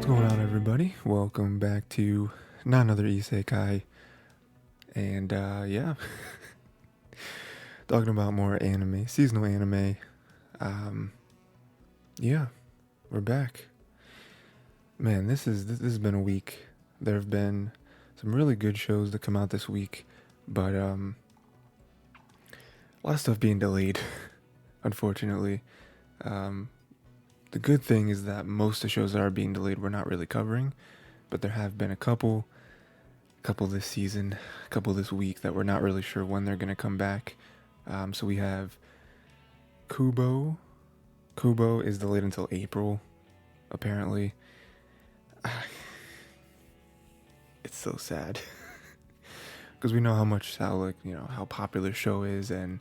going on, everybody? Welcome back to not another Isekai, and yeah, talking about more anime, seasonal anime. Um, yeah, we're back. Man, this has been a week. There have been some really good shows that come out this week, but a lot of stuff being delayed, unfortunately. Um, the good thing is that most of the shows that are being delayed we're not really covering, but there have been a couple this season, a couple this week that we're not really sure when they're going to come back. So we have KUBO. KUBO is delayed until April, apparently. It's so sad because we know how popular the show is and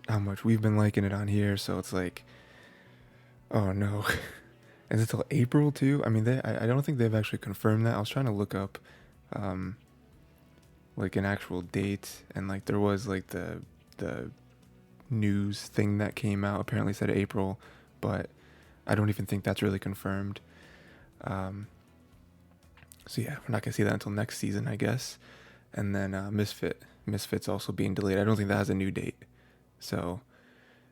how much we've been liking it on here. So it's like, oh no. And it's until April too. I mean, I don't think they've actually confirmed that. I was trying to look up like an actual date, and like there was like the news thing that came out apparently said April, but I don't even think that's really confirmed. So yeah, we're not gonna see that until next season, I guess. And then Misfit's also being delayed. I don't think that has a new date. So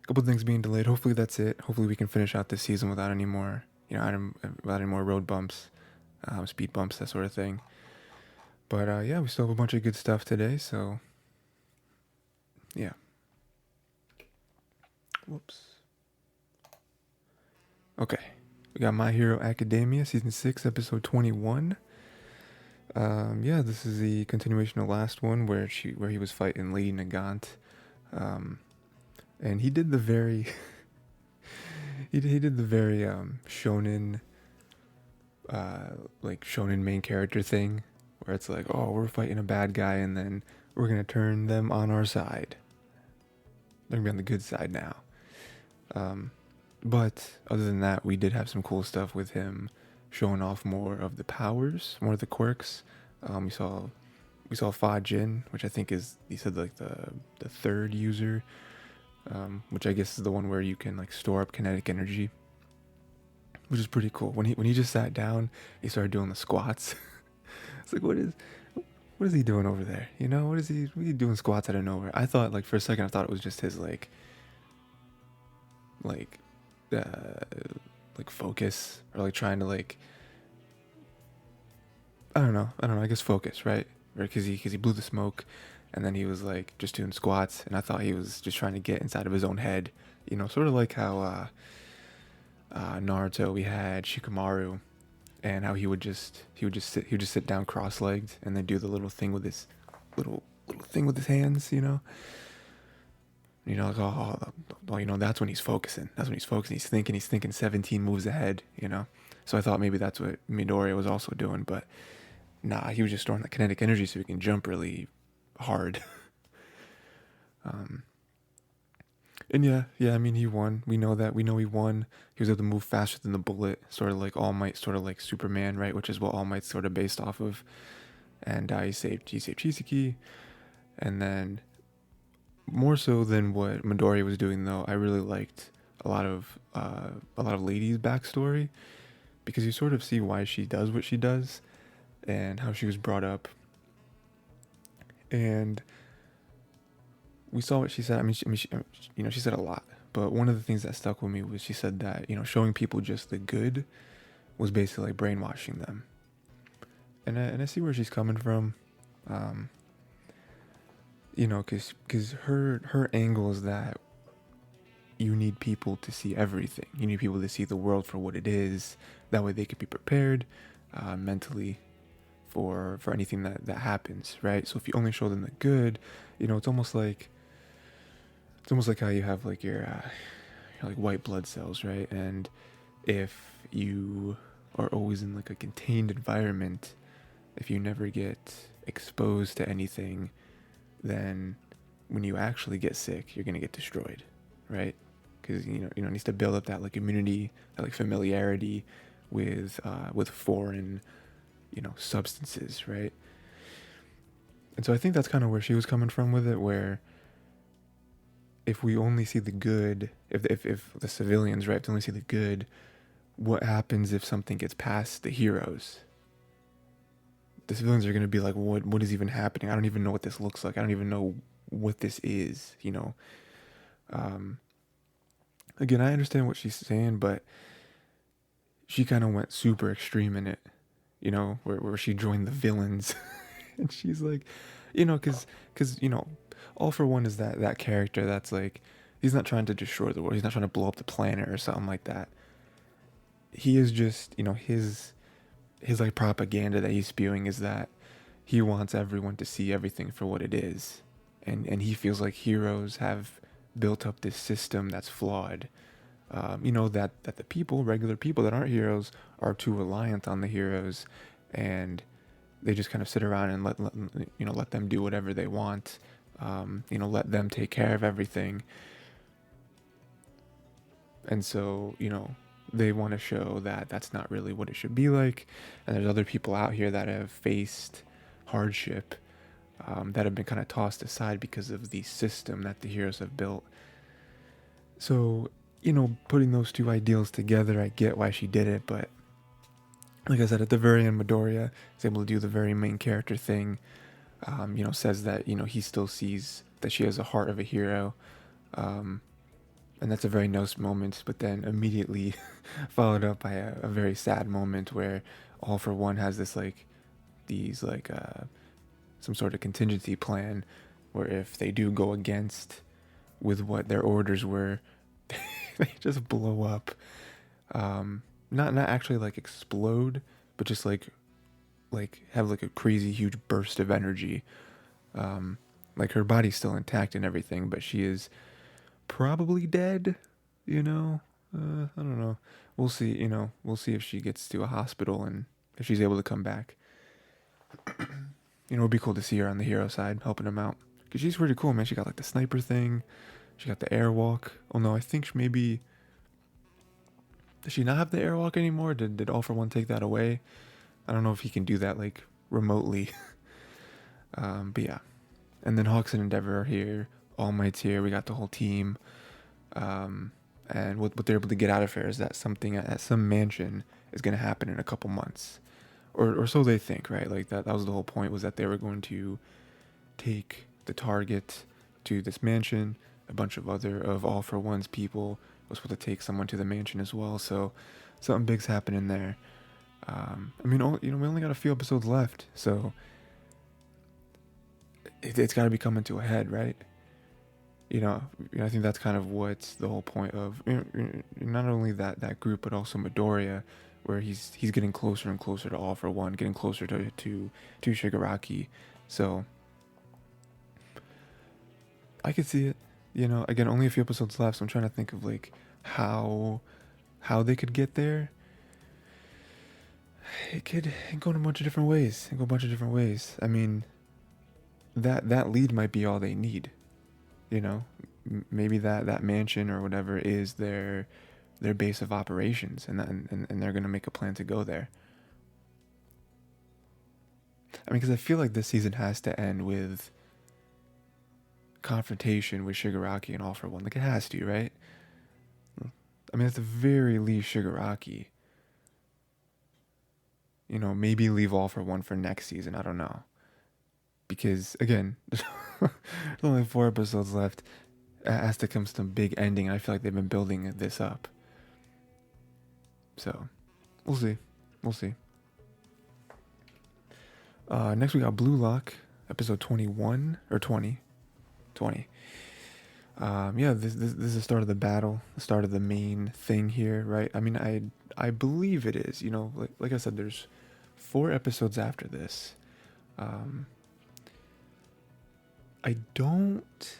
a couple things being delayed. Hopefully that's it. Hopefully we can finish out this season without any more, without any more road bumps, speed bumps, that sort of thing. But yeah, we still have a bunch of good stuff today. So yeah. Whoops. Okay, we got My Hero Academia season 6 episode 21. Yeah, this is the continuation of the last one where he was fighting Lady Nagant. And he did the very he did the very shonen like shonen main character thing where it's like, oh, we're fighting a bad guy and then we're gonna turn them on our side. They're gonna be on the good side now. But other than that, we did have some cool stuff with him showing off more of the powers, more of the quirks. We saw Fajin, which I think is, he said, like the third user, which I guess is the one where you can like store up kinetic energy, which is pretty cool. When he just sat down, he started doing the squats. It's like, what is he doing over there? You know, what is he doing squats out of nowhere? I thought, like, for a second I thought it was just his like focus, or like trying to like, I don't know, I guess focus, right? Or because he blew the smoke and then he was like just doing squats, and I thought he was just trying to get inside of his own head, sort of like how Naruto, we had Shikamaru, and how he would just sit down cross-legged and then do the little thing with his little thing with his hands, like, that's when he's focusing. That's when he's focusing. He's thinking 17 moves ahead, So I thought maybe that's what Midoriya was also doing, but nah, he was just storing the kinetic energy so he can jump really hard. And yeah, I mean, he won. We know that. We know he won. He was able to move faster than the bullet, sort of like All Might, sort of like Superman, right? Which is what All Might's sort of based off of. And he saved Chisaki, and then, more so than what Midori was doing, though, I really liked a lot of Lady's backstory, because you sort of see why she does what she does and how she was brought up. And we saw what she said. I mean, she said a lot, but one of the things that stuck with me was she said that, showing people just the good was basically like brainwashing them. And I see where she's coming from. Because her angle is that you need people to see everything. You need people to see the world for what it is. That way they could be prepared mentally for anything that happens, right? So if you only show them the good, it's almost like how you have like your like white blood cells, right? And if you are always in like a contained environment, if you never get exposed to anything, then when you actually get sick, you're gonna get destroyed, right? Because it needs to build up that like immunity, that like familiarity with foreign, substances, right? And so I think that's kind of where she was coming from with it, where if we only see the good, if the civilians, right, if they only see the good, what happens if something gets past the heroes? The civilians are going to be like, what is even happening? I don't even know what this looks like. I don't even know what this is, you know? Again, I understand what she's saying, but she kind of went super extreme in it, you know, where she joined the villains. And she's like, you know, because you know, All For One is that character that's like, he's not trying to destroy the world. He's not trying to blow up the planet or something like that. He is just, you know, his like propaganda that he's spewing is that he wants everyone to see everything for what it is. And he feels like heroes have built up this system that's flawed. You know, that the people, regular people that aren't heroes, are too reliant on the heroes, and they just kind of sit around and let them do whatever they want. You know, let them take care of everything. And so, you know, they want to show that that's not really what it should be like. And there's other people out here that have faced hardship, that have been kind of tossed aside because of the system that the heroes have built. So, you know, putting those two ideals together, I get why she did it. But like I said, at the very end, Midoriya is able to do the very main character thing. You know, says that, you know, he still sees that she has a heart of a hero. And that's a very nice moment, but then immediately followed up by a very sad moment where All For One has this some sort of contingency plan where if they do go against with what their orders were, they just blow up. Not actually like explode, but just like have like a crazy huge burst of energy. Like her body's still intact and everything, but she is probably dead, you know. I don't know. We'll see. You know, we'll see if she gets to a hospital and if she's able to come back. You know, it'd be cool to see her on the hero side helping him out, because she's pretty cool, man. She got like the sniper thing, she got the airwalk. Oh no, I think maybe, does she not have the airwalk anymore? Did All For One take that away? I don't know if he can do that like remotely. But yeah, and then Hawks and Endeavor are here. All Might's here. We got the whole team. And what they're able to get out of here is that something at some mansion is going to happen in a couple months. Or so they think, right? Like that was the whole point, was that they were going to take the target to this mansion. A bunch of All For One's people was supposed to take someone to the mansion as well. So something big's happening there. I mean, you know, we only got a few episodes left, so it's got to be coming to a head, right? You know, I think that's kind of what's the whole point of, you know, not only that group, but also Midoriya, where he's getting closer and closer to All For One, getting closer to Shigaraki. So I could see it. You know, again, only a few episodes left, so I'm trying to think of like how they could get there. It could go in a bunch of different ways. I mean, that lead might be all they need. You know, maybe that mansion or whatever is their base of operations, and they're gonna make a plan to go there. I mean, because I feel like this season has to end with confrontation with Shigaraki and All For One. Like, it has to, right? I mean, at the very least, Shigaraki. You know, maybe leave All For One for next season. I don't know. Because, again, there's only 4 episodes left. It has to come some big ending, and I feel like they've been building this up. So, we'll see. Next we got Blue Lock, episode 21, or 20. Yeah, this is the start of the battle, the start of the main thing here, right? I mean, I believe it is, you know, like I said, there's 4 episodes after this. I don't,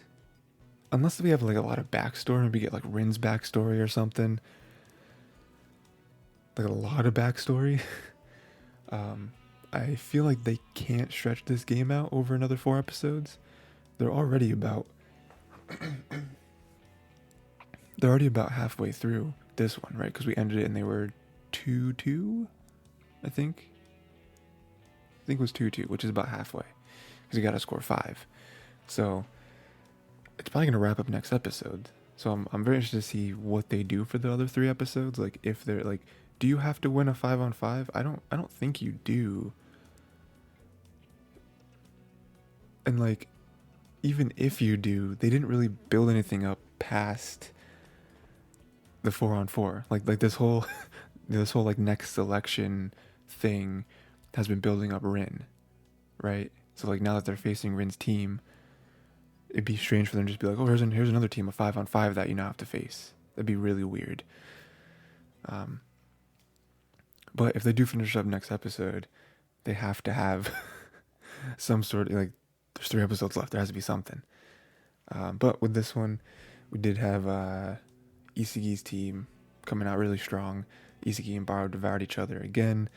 unless we have like a lot of backstory, maybe get like Rin's backstory or something, like a lot of backstory. I feel like they can't stretch this game out over another 4 episodes. They're already about halfway through this one, right? Because we ended it and they were 2-2, I think it was 2-2, which is about halfway, because you got to score 5. So it's probably gonna wrap up next episode. So I'm very interested to see what they do for the other 3 episodes. Like, if they're like, do you have to win a 5-on-5? I don't think you do. And like, even if you do, they didn't really build anything up past the 4-on-4. Like this whole this whole like next selection thing has been building up Rin, right? So like now that they're facing Rin's team, it'd be strange for them to just be like, oh, here's another team of 5-on-5 that you now have to face. That'd be really weird. But if they do finish up next episode, they have to have some sort of, like, there's 3 episodes left. There has to be something. But with this one, we did have Isagi's team coming out really strong. Isagi and Baru devoured each other again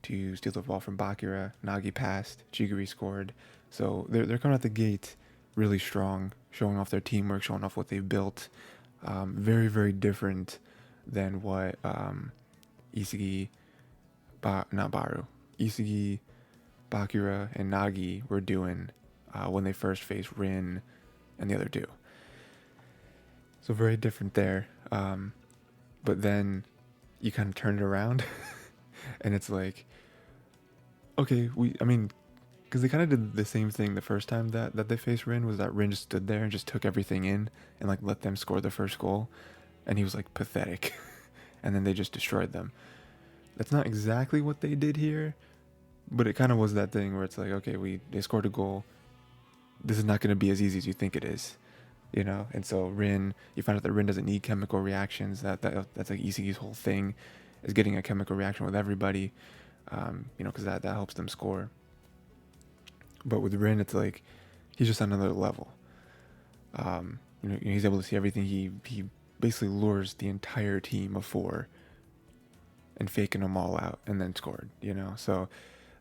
to steal the ball from Bakura. Nagi passed. Chigiri scored. So they're coming out the gate really strong, showing off their teamwork, showing off what they've built. Very, very different than what Isagi, not Baru, Isagi, Bakura, and Nagi were doing when they first faced Rin and the other 2. So very different there. But then you kind of turn it around and it's like, okay, because they kind of did the same thing the first time that they faced Rin, was that Rin just stood there and just took everything in and like let them score the first goal. And he was like pathetic. And then they just destroyed them. That's not exactly what they did here, but it kind of was that thing where it's like, okay, they scored a goal. This is not going to be as easy as you think it is, you know? And so Rin, you find out that Rin doesn't need chemical reactions. That's like Isagi's whole thing, is getting a chemical reaction with everybody, because that helps them score. But with Rin, it's like, he's just on another level. He's able to see everything. He basically lures the entire team of 4 and faking them all out and then scored, So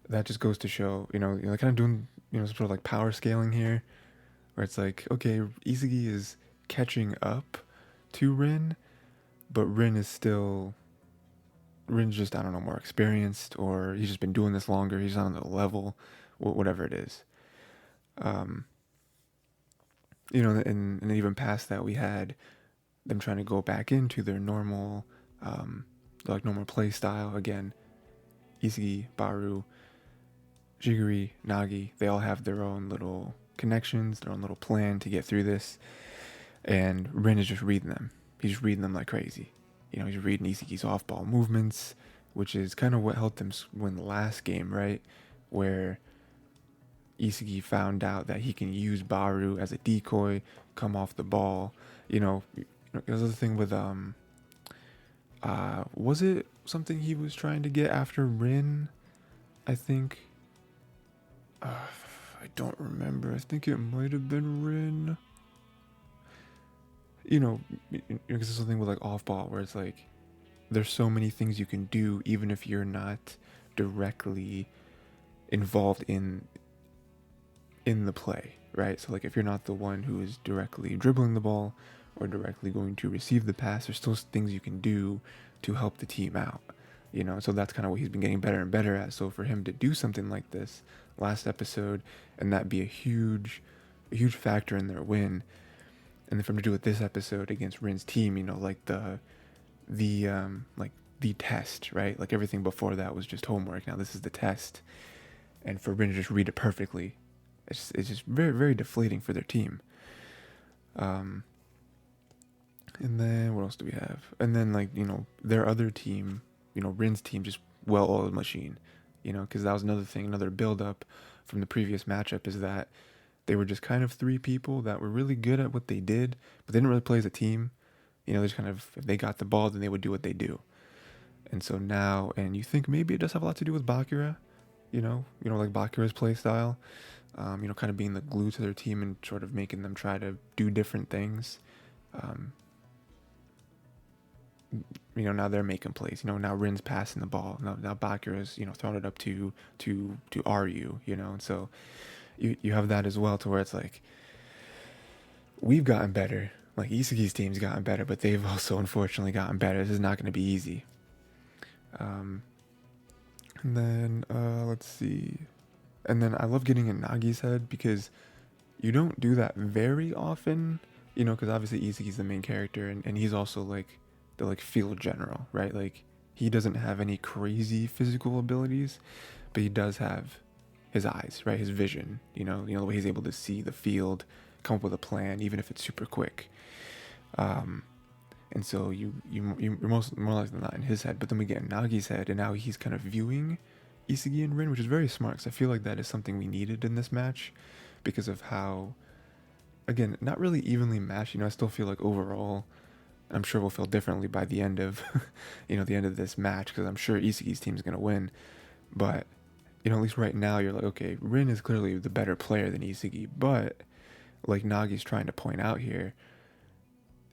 that just goes to show, kind of doing, some sort of like power scaling here, where it's like, okay, Isagi is catching up to Rin, but Rin's just, I don't know, more experienced, or he's just been doing this longer. He's on the level, whatever it is. And even past that, we had them trying to go back into their normal, normal play style again. Isagi, Baru, Jigiri, Nagi, they all have their own little connections, their own little plan to get through this. And Rin is just reading them. He's just reading them like crazy. He's reading Isagi's off-ball movements, which is kind of what helped them win the last game, right? Where Isagi found out that he can use Baru as a decoy, come off the ball. There's the thing with was it something he was trying to get after Rin? I think. I don't remember. I think it might have been Rin. Because there's something with like off ball where it's like, there's so many things you can do even if you're not directly involved in the play, right? So like if you're not the one who is directly dribbling the ball or directly going to receive the pass, there's still things you can do to help the team out, So that's kind of what he's been getting better and better at. So for him to do something like this last episode and that be a huge factor in their win, and then for him to do it this episode against Rin's team, like the test, right? Like everything before that was just homework. Now this is the test, and for Rin to just read it perfectly, it's just very, very deflating for their team. And then what else do we have? And then their other team, Rin's team, just well-oiled machine, because that was another thing, another build-up from the previous matchup, is that they were just kind of 3 people that were really good at what they did, but they didn't really play as a team. They just kind of, if they got the ball, then they would do what they do. And so now, and you think maybe it does have a lot to do with Bakura, like Bakura's play style, kind of being the glue to their team and sort of making them try to do different things. Now they're making plays. Now Rin's passing the ball. Now Bakura's, throwing it up to Ryu, and so you have that as well, to where it's like, we've gotten better. Like Isagi's team's gotten better, but they've also unfortunately gotten better. This is not going to be easy. And then let's see. And then I love getting in Nagi's head, because you don't do that very often, because obviously Isagi's the main character, and he's also like the field general, right? Like he doesn't have any crazy physical abilities, but he does have his eyes, right? His vision, the way he's able to see the field, come up with a plan, even if it's super quick. And so you're more likely than not in his head, but then we get in Nagi's head, and now he's kind of viewing Isagi and Rin, which is very smart, because I feel like that is something we needed in this match, because of how, again, not really evenly matched. I still feel like overall, I'm sure we'll feel differently by the end of, the end of this match, because I'm sure Isagi's team is going to win. But, at least right now, you're like, okay, Rin is clearly the better player than Isagi, but, like Nagi's trying to point out here,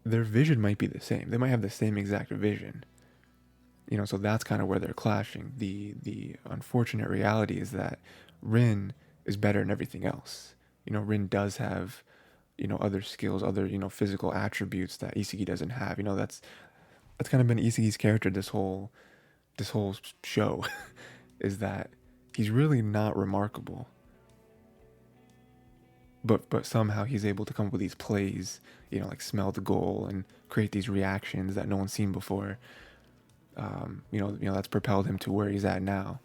their vision might be the same. They might have the same exact vision. So that's kind of where they're clashing. The unfortunate reality is that Rin is better in everything else. Rin does have, other skills, other, physical attributes that Isagi doesn't have. That's kind of been Isagi's character this whole show, is that he's really not remarkable. But somehow he's able to come up with these plays, like smell the goal and create these reactions that no one's seen before. That's propelled him to where he's at now.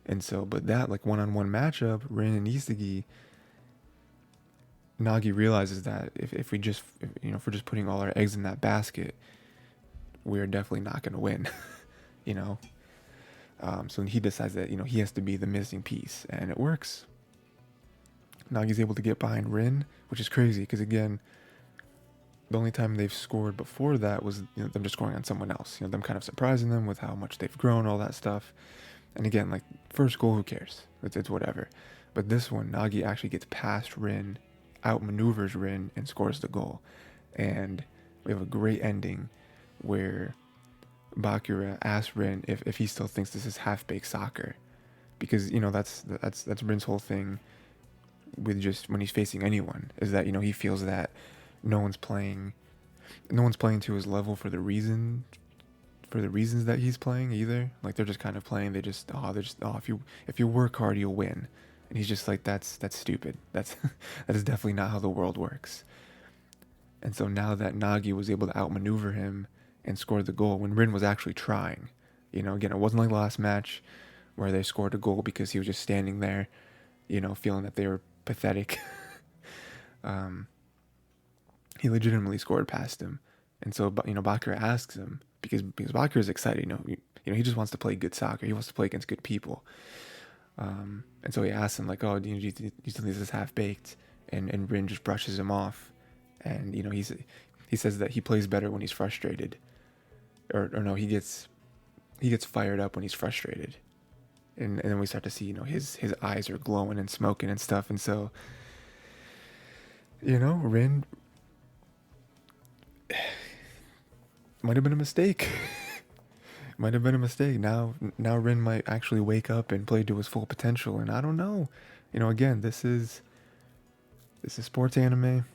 And so, but that like one-on-one matchup, Rin and Isagi, Nagi realizes that if we're just putting all our eggs in that basket, we're definitely not going to win, So he decides that, he has to be the missing piece, and it works. Nagi's able to get behind Rin, which is crazy because, again, the only time they've scored before that was them just scoring on someone else. Them kind of surprising them with how much they've grown, all that stuff. And again, like, first goal, who cares? It's whatever. But this one, Nagi actually gets past Rin, outmaneuvers Rin, and scores the goal. And we have a great ending where Bakura asks Rin if he still thinks this is half-baked soccer. Because, that's Rin's whole thing with just when he's facing anyone, is that he feels that no one's playing to his level for the reasons that he's playing either. Like, they're just kind of playing, if you work hard you'll win, and he's just like, that's stupid. That is definitely not how the world works. And so now that Nagi was able to outmaneuver him and score the goal when Rin was actually trying, again, it wasn't like the last match where they scored a goal because he was just standing there, feeling that they were pathetic. He legitimately scored past him. And so, Bakura asks him, because Bakura is excited, he just wants to play good soccer. He wants to play against good people. And so he asks him, like, oh, do you think this is half-baked? And Rin just brushes him off. And, he says that he plays better when he's frustrated. Or no, he gets fired up when he's frustrated. And then we start to see, his eyes are glowing and smoking and stuff. And so, Rin might have been a mistake. Now Rin might actually wake up and play to his full potential. And I don't know. Again, this is sports anime.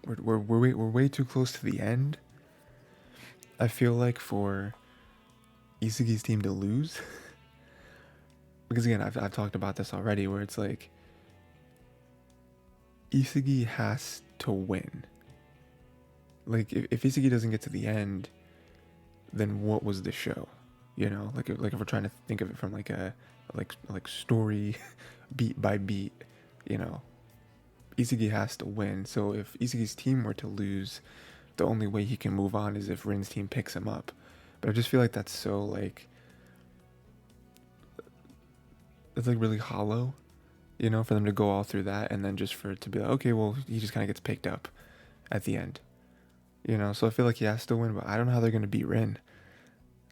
We're way too close to the end, I feel like, for Isagi's team to lose. Because again, I've talked about this already, where it's like Isagi has to win. Like, if Isagi doesn't get to the end, then what was the show? Like if we're trying to think of it from like a story beat by beat, Isagi has to win. So if Isagi's team were to lose, the only way he can move on is if Rin's team picks him up. But I just feel like that's so it's like really hollow, for them to go all through that and then just for it to be like, okay, well, he just kind of gets picked up at the end, so I feel like he has to win, but I don't know how they're going to beat Rin.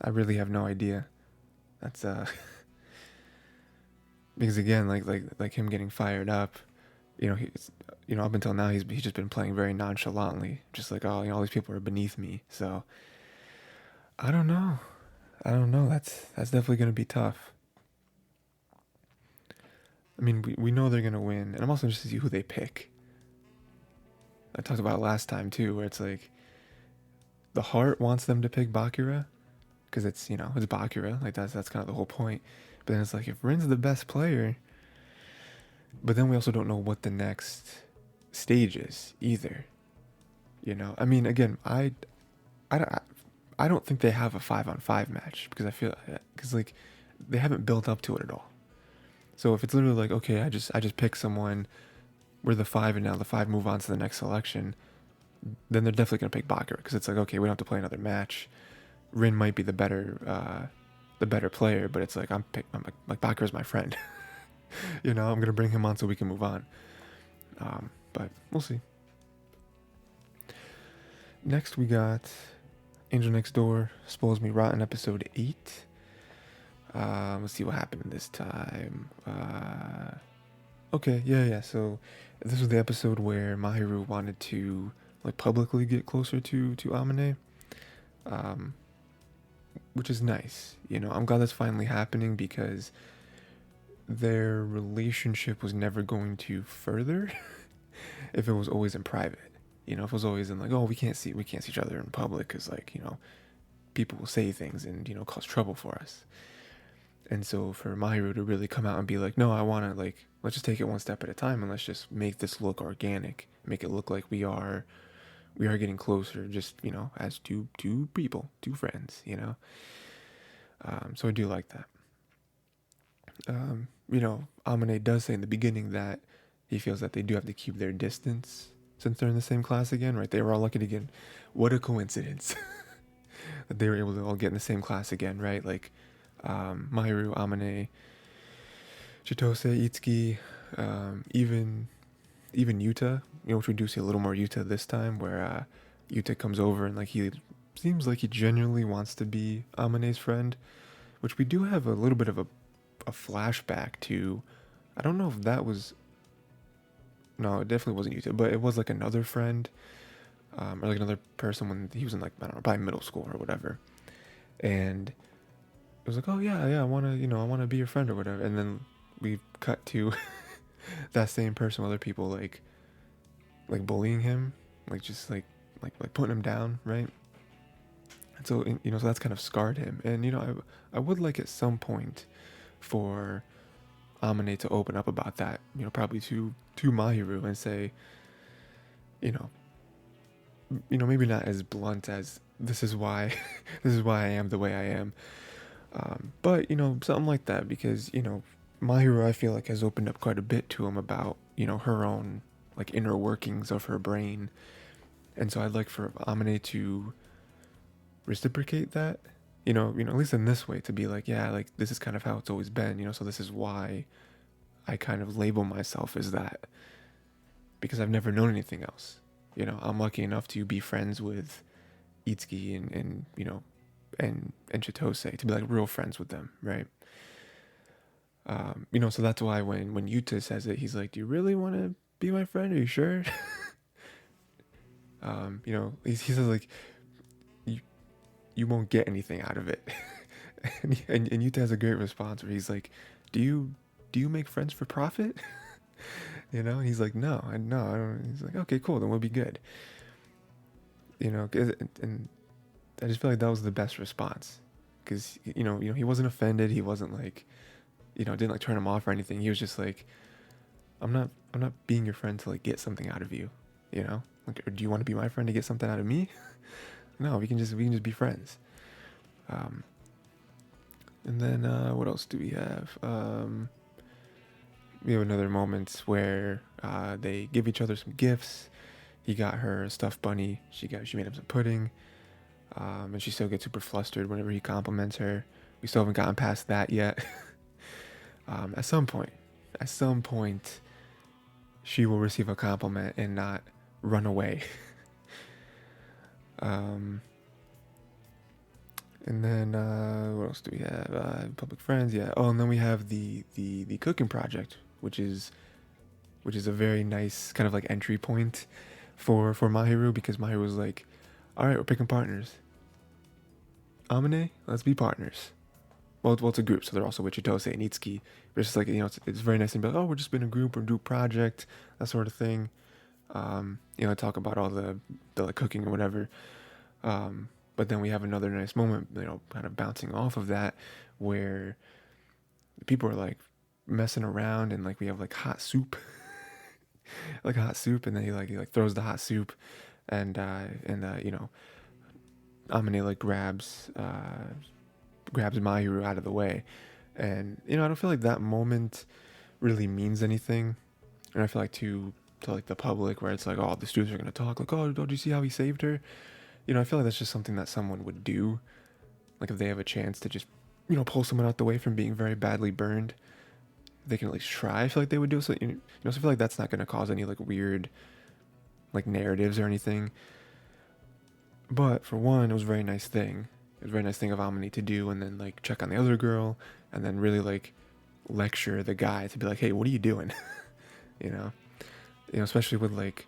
I really have no idea. That's because again, like him getting fired up, he's, up until now he's just been playing very nonchalantly, just like, oh, all these people are beneath me. So I don't know. That's definitely going to be tough. I mean, we know they're going to win, and I'm also interested to see who they pick. I talked about it last time too, where it's like the heart wants them to pick Bakura because it's, it's Bakura, like that's kind of the whole point. But then it's like, if Rin's the best player, but then we also don't know what the next stage is either. I mean, again, I I don't think they have a 5-on-5 match because because like they haven't built up to it at all. So if it's literally like, okay, I just pick someone, we're the 5 and now the 5 move on to the next selection, then they're definitely gonna pick Bakura because it's like, okay, we don't have to play another match. Rin might be the better player, but it's like I'm like Bakura's my friend. You know, I'm gonna bring him on so we can move on. But we'll see. Next we got Angel Next Door, Spoils Me Rotten, episode 8. Let's see what happened this time. Okay, yeah. So this was the episode where Mahiru wanted to like publicly get closer to Amane, which is nice. You know, I'm glad that's finally happening because their relationship was never going to further if it was always in private. You know, if it was always in like, oh, we can't see each other in public because like, you know, people will say things and, you know, cause trouble for us. And so for Mahiru to really come out and be like, no, I want to like, let's just take it one step at a time and let's just make this look organic, make it look like we are getting closer, just, you know, as two people, two friends, you know. So I do like that. You know, Amane does say in the beginning that he feels that they do have to keep their distance since they're in the same class again, right? They were all lucky to get. What a coincidence that they were able to all get in the same class again, right? Like Mahiru, Amane, Chitose, Itsuki, even Yuta, you know, which we do see a little more Yuta this time, where Yuta comes over and like he seems like he genuinely wants to be Amane's friend, which we do have a little bit of a flashback to. I don't know if that was. No, it definitely wasn't Yuta, but it was like another friend, or like another person when he was in like, I don't know, probably middle school or whatever, and it was like, oh yeah, I wanna be your friend or whatever, and then we cut to that same person with other people like bullying him, like just like putting him down, right? And so, you know, so that's kind of scarred him, and you know, I would like at some point for Amane to open up about that, you know, probably to Mahiru and say, you know, maybe not as blunt as this is why this is why I am the way I am, but you know, something like that, because you know, Mahiru I feel like has opened up quite a bit to him about, you know, her own like inner workings of her brain, and so I'd like for Amane to reciprocate that, you know, at least in this way, to be like, yeah, like this is kind of how it's always been, you know, so this is why I kind of label myself as that, because I've never known anything else. You know, I'm lucky enough to be friends with Itsuki and you know, and Chitose, to be like real friends with them, right? You know, so that's why when Yuta says it, he's like, do you really want to be my friend? Are you sure? You know, he says like, you won't get anything out of it. and Yuta has a great response where he's like, do you make friends for profit? You know, and he's like, no, I don't. He's like, okay, cool, then we'll be good. You know, and I just feel like that was the best response, because you know, he wasn't offended. He wasn't like, you know, didn't like turn him off or anything. He was just like, I'm not being your friend to like get something out of you. You know, like, or do you want to be my friend to get something out of me? No, we can just be friends. And then what else do we have? We have another moment where they give each other some gifts. He got her a stuffed bunny. She made him some pudding. And she still gets super flustered whenever he compliments her. We still haven't gotten past that yet. At some point, she will receive a compliment and not run away. And then what else do we have? Public friends, yeah. Oh, and then we have the cooking project, which is a very nice kind of like entry point for Mahiru, because Mahiru was like, all right, we're picking partners. Amane, let's be partners. Well, it's a group, so they're also with Chitose and Itsuki. But it's just like, you know, it's very nice to be like, oh, we're just in a group or group project, that sort of thing. You know, talk about all the like cooking or whatever. But then we have another nice moment, you know, kind of bouncing off of that, where people are like messing around, and like we have like hot soup, like hot soup, and then he like throws the hot soup, and you know, Amane like grabs Mahiru out of the way, and I don't feel like that moment really means anything. And I feel like to like the public, where it's like, oh, the students are gonna talk like, oh, don't you see how he saved her? I feel like that's just something that someone would do, like if they have a chance to just pull someone out the way from being very badly burned. They can at least try. I feel like they would do so. So I feel like that's not gonna cause any like weird like narratives or anything. But for one, it was a very nice thing. It was a very nice thing of Amini to do, and then like check on the other girl, and then really like lecture the guy to be like, hey, what are you doing? you know, especially with like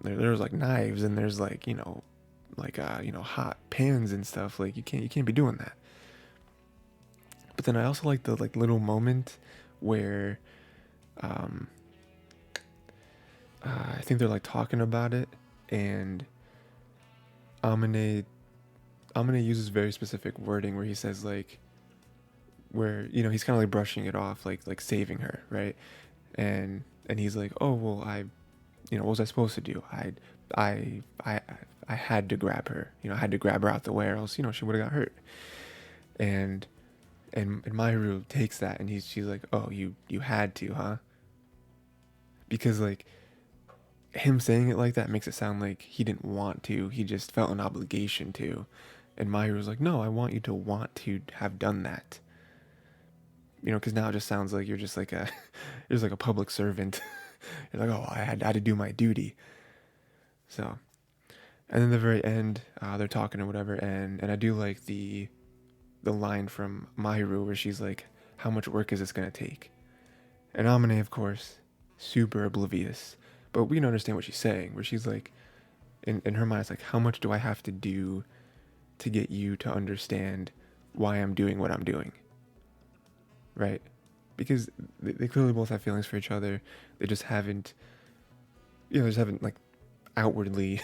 there's like knives and there's like like hot pans and stuff. Like you can't be doing that. But then I also like the like little moment where um I think they're like talking about it, and Amine uses very specific wording where he says like, where he's kind of like brushing it off, like saving her, right? And he's like, oh well, what was I supposed to do? I I I had to grab her, I had to grab her out the way, or else she would have got hurt. And and Mahiru takes that, and she's like, oh, you had to, huh? Because like him saying it like that makes it sound like he didn't want to, he just felt an obligation to. And Mahiru's like, no, I want you to want to have done that. Because now it just sounds like you're just like a you're just like a public servant. You're like, oh, I had to do my duty. So, and then the very end, they're talking or whatever, and I do like the line from Mahiru where she's like, how much work is this gonna take? And Amine, of course, super oblivious, but we can understand what she's saying, where she's like, in her mind, it's like, how much do I have to do to get you to understand why I'm doing what I'm doing? Right? Because they clearly both have feelings for each other. They just haven't, they just haven't like outwardly,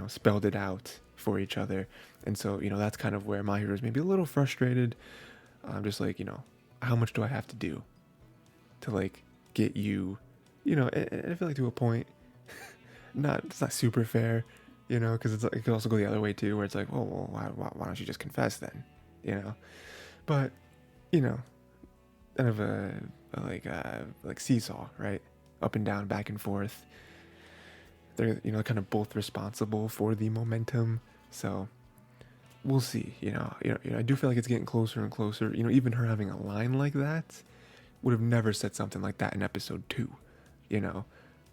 spelled it out for each other. And so, that's kind of where Mahiru is maybe a little frustrated. Just like, how much do I have to do to like get you, and I feel like to a point, it's not super fair, because it could also go the other way too, where it's like, oh, well, why don't you just confess then, but, kind of a like seesaw, right? Up and down, back and forth. They're kind of both responsible for the momentum, so we'll see. I do feel like it's getting closer and closer. Even her having a line like that would have never said something like that in episode 2.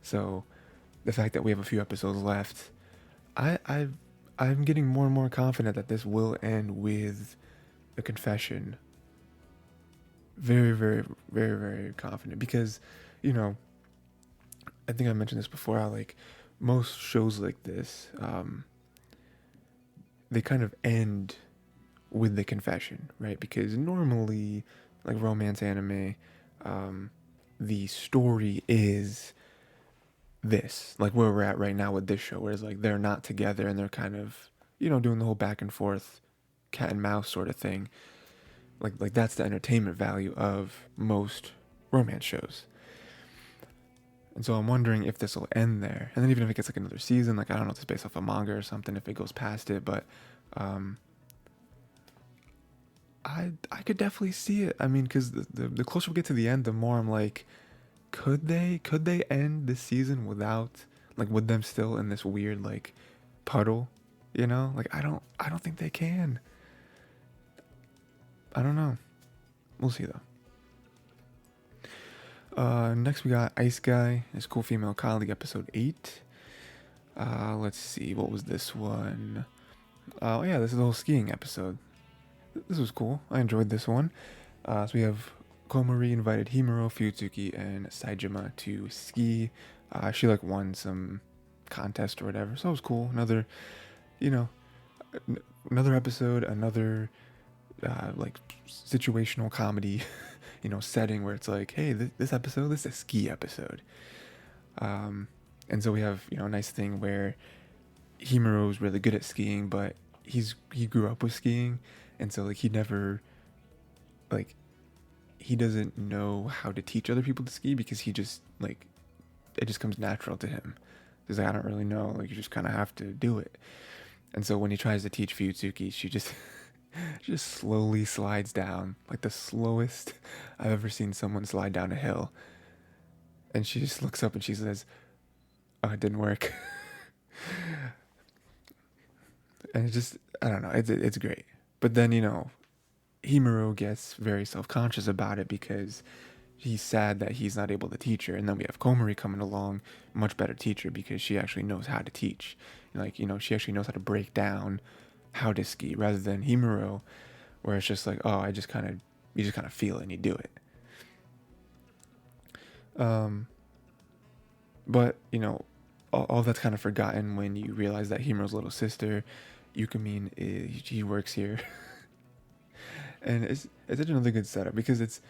So the fact that we have a few episodes left, I'm getting more and more confident that this will end with a confession. Very, very, very, very confident, because I think I mentioned this before, how like most shows like this, they kind of end with the confession, right? Because normally, like romance anime, the story is this, like where we're at right now with this show, where it's like they're not together and they're kind of doing the whole back and forth cat and mouse sort of thing. Like that's the entertainment value of most romance shows. And so I'm wondering if this will end there. And then even if it gets like another season, like I don't know if it's based off a manga or something, if it goes past it, but I could definitely see it. I mean, because the closer we get to the end, the more I'm like, could they end this season without, like, with them still in this weird like puddle, Like I don't think they can. I don't know. We'll see though. Next we got Ice Guy, his cool female colleague, episode 8. Let's see, what was this one? Oh yeah, this is the whole skiing episode. This was cool. I enjoyed this one. So we have Komori invited Himuro, Fuyutsuki, and Saejima to ski. She like won some contest or whatever, so it was cool. Another, another episode, another like situational comedy, setting where it's like, hey, this episode, this is a ski episode. And so we have, a nice thing where Himuro's really good at skiing, but he grew up with skiing, and so like he never, like, he doesn't know how to teach other people to ski, because he just like, it just comes natural to him. He's like, I don't really know, like you just kind of have to do it. And so when he tries to teach Fuyutsuki, she just just slowly slides down, like the slowest I've ever seen someone slide down a hill. And she just looks up and she says, "Oh, it didn't work." And it's just, I don't know, it's great. But then, Himuro gets very self-conscious about it because he's sad that he's not able to teach her. And then we have Komori coming along, much better teacher because she actually knows how to teach. Like, she actually knows how to break down how to ski rather than Himuro, where it's just like, oh, you just kind of feel it and you do it. But, all that's kind of forgotten when you realize that Himuro's little sister, Yukamine, she works here. And it's such another good setup because it's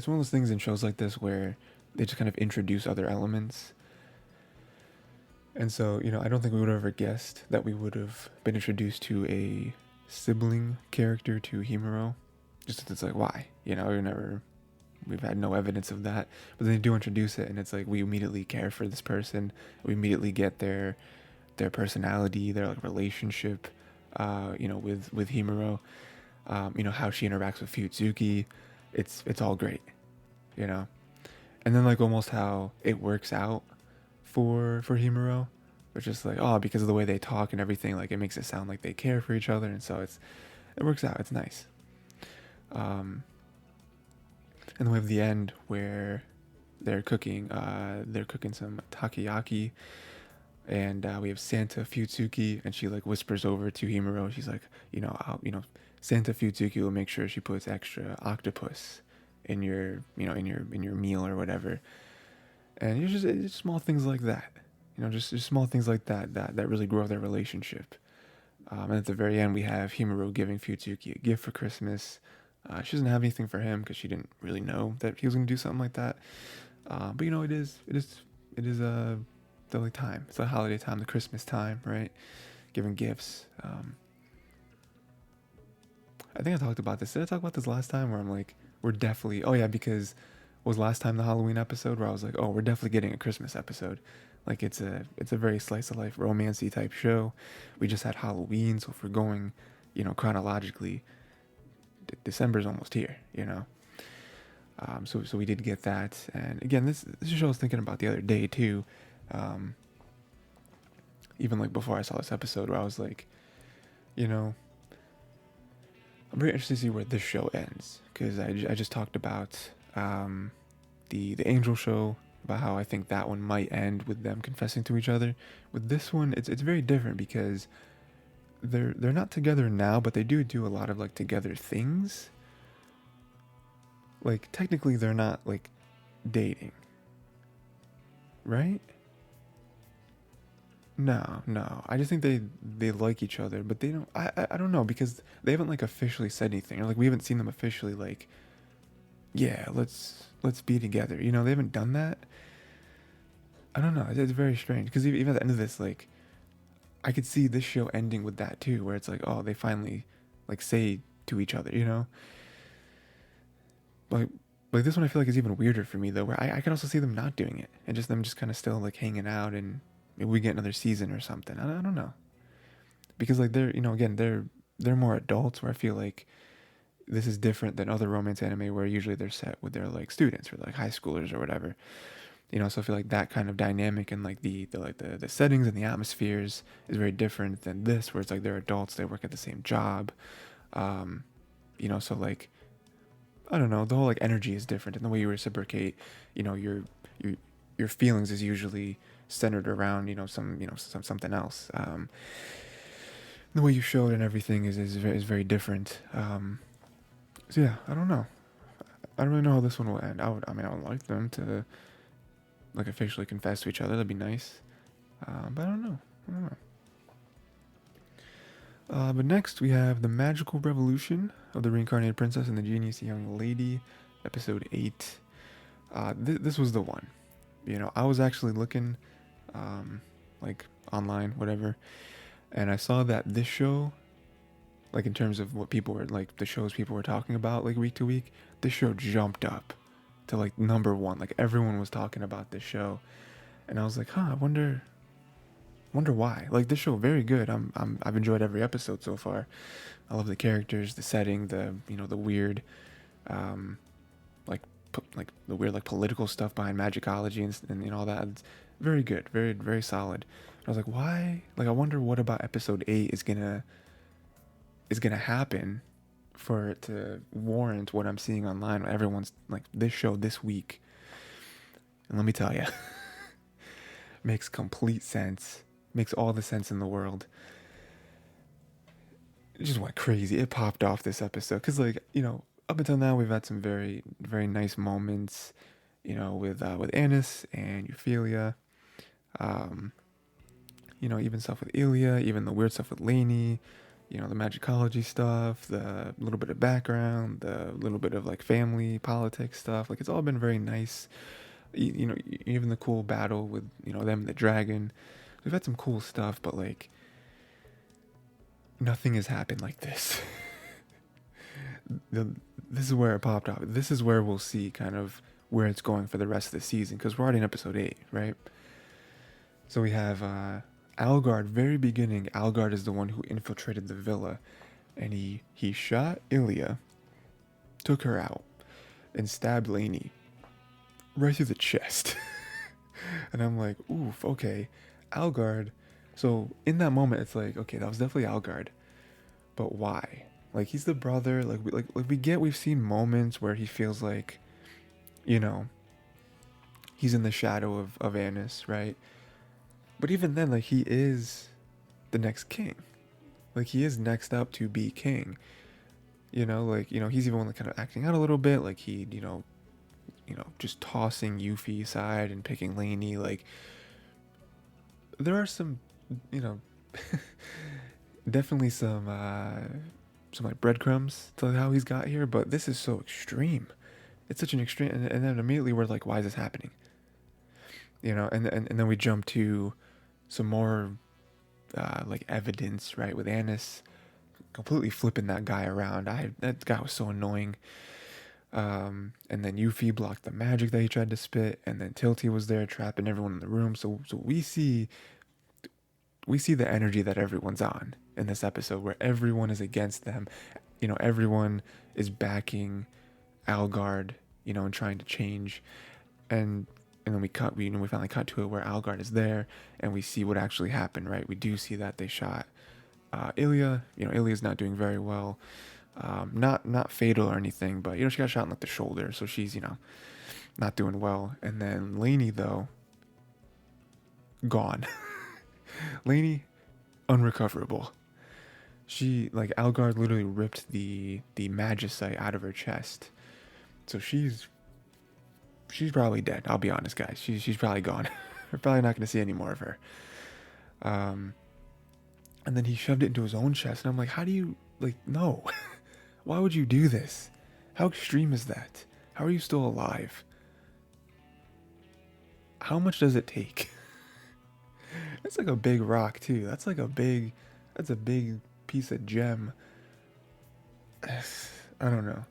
one of those things in shows like this where they just kind of introduce other elements. And so, I don't think we would have ever guessed that we would have been introduced to a sibling character to Himuro. Just it's like, why? We've had no evidence of that. But then they do introduce it, and it's like we immediately care for this person. We immediately get their personality, their like relationship, with Himuro. How she interacts with Fuyutsuki. It's all great, And then like almost how it works out for Himuro, which is like, oh, because of the way they talk and everything, like it makes it sound like they care for each other, and so it works out. It's nice. And then we have the end where they're cooking some takoyaki, and we have Santa Fuyutsuki, and she like whispers over to Himuro. She's like, Santa Fuyutsuki will make sure she puts extra octopus in your meal or whatever. And it's just small things like that, just small things like that really grow their relationship. And at the very end, we have Himuro giving Fuyutsuki a gift for Christmas. She doesn't have anything for him because she didn't really know that he was going to do something like that. But it is the like time. It's the holiday time, the Christmas time, right? Giving gifts. I think I talked about this. Did I talk about this last time? Where I'm like, we're definitely. Oh yeah, because was last time the Halloween episode where I was like, oh, we're definitely getting a Christmas episode. Like it's a very slice of life romancy type show. We just had Halloween, so if we're going, chronologically, December's almost here, So we did get that, and again, this show I was thinking about the other day too. Even like before I saw this episode, where I was like, I'm very interested to see where this show ends, because I just talked about the Angel show, about how I think that one might end with them confessing to each other. With this one, it's very different because they're not together now, but they do a lot of like together things. Like technically they're not like dating, right? No. I just think they like each other, but they don't. I don't know, because they haven't like officially said anything, or like we haven't seen them officially like, yeah, let's be together. They haven't done that. I don't know. It's very strange because even at the end of this, like, I could see this show ending with that too, where it's like, oh, they finally like say to each other, Like this one I feel like is even weirder for me though, where I can also see them not doing it and just them just kind of still like hanging out, and maybe we get another season or something. I don't know, because like they're again they're more adults, where I feel like this is different than other romance anime where usually they're set with their like students or like high schoolers or whatever. So I feel like that kind of dynamic and like the settings and the atmospheres is very different than this, where it's like they're adults, they work at the same job. So like, I don't know, the whole like energy is different, and the way you reciprocate, your feelings is usually centered around something else. The way you show it and everything is very different. So yeah, I don't know. I don't really know how this one will end. I would like them to like officially confess to each other. That'd be nice. But I don't know. But next we have The Magical Revolution of the Reincarnated Princess and the Genius Young Lady, episode 8. This was the one. I was actually looking, like online, whatever, and I saw that this show, like in terms of what people were like, the shows people were talking about like week to week, this show jumped up to like number one. Like everyone was talking about this show, and I was like, I wonder Wonder why. Like this show, very good. I've enjoyed every episode so far. I love the characters, the setting, the weird, um, like like the weird like political stuff behind magicology and all that. It's very good, very solid. I was like, why? Like, I wonder what about episode 8 is gonna happen for it to warrant what I'm seeing online. Everyone's like, this show this week, and let me tell you, makes complete sense. Makes all the sense in the world. It just went crazy. It popped off this episode because, like, up until now we've had some very nice moments, with Anis and Euphelia. Um, even stuff with Ilya, even the weird stuff with Lainey, the magicology stuff, the little bit of background, the little bit of like family politics stuff. Like, it's all been very nice. Even the cool battle with, them and the dragon. We've had some cool stuff, but like, nothing has happened like this. This is where it popped off. This is where we'll see kind of where it's going for the rest of the season, because we're already in episode 8, right? So we have Algard. Very beginning, Algard is the one who infiltrated the villa, and he shot Ilya, took her out, and stabbed Lainey right through the chest. And I'm like, oof, okay, Algard. So in that moment, it's like, okay, that was definitely Algard, but why? Like, he's the brother. Like we've seen moments where he feels like, he's in the shadow of Anis, right? But even then, like, he is the next king. Like, he is next up to be king. He's even like kind of acting out a little bit. Like, he, just tossing Yuffie aside and picking Lainey. Like, there are some, definitely some like breadcrumbs to how he's got here. But this is so extreme. It's such an extreme. And then immediately we're like, why is this happening? And then we jump to some more like evidence, right, with Anis completely flipping that guy around. That guy was so annoying. And then Yuffie blocked the magic that he tried to spit, and then Tilty was there trapping everyone in the room. So we see the energy that everyone's on in this episode, where everyone is against them. Everyone is backing Algard, and trying to change. And then we finally cut to it where Algard is there, and we see what actually happened, right? We do see that they shot Ilya. Ilya's not doing very well. Not fatal or anything, but she got shot in like the shoulder, so she's not doing well. And then Lainey, though, gone. Lainey, unrecoverable. She, like, Algard literally ripped the magicite out of her chest, so she's probably dead. I'll be honest, guys. She's probably gone. We're probably not going to see any more of her. And then he shoved it into his own chest, and I'm like, how do you, like, no. Why would you do this? How extreme is that? How are you still alive? How much does it take? It's like a big rock, too. That's a big piece of gem. I don't know.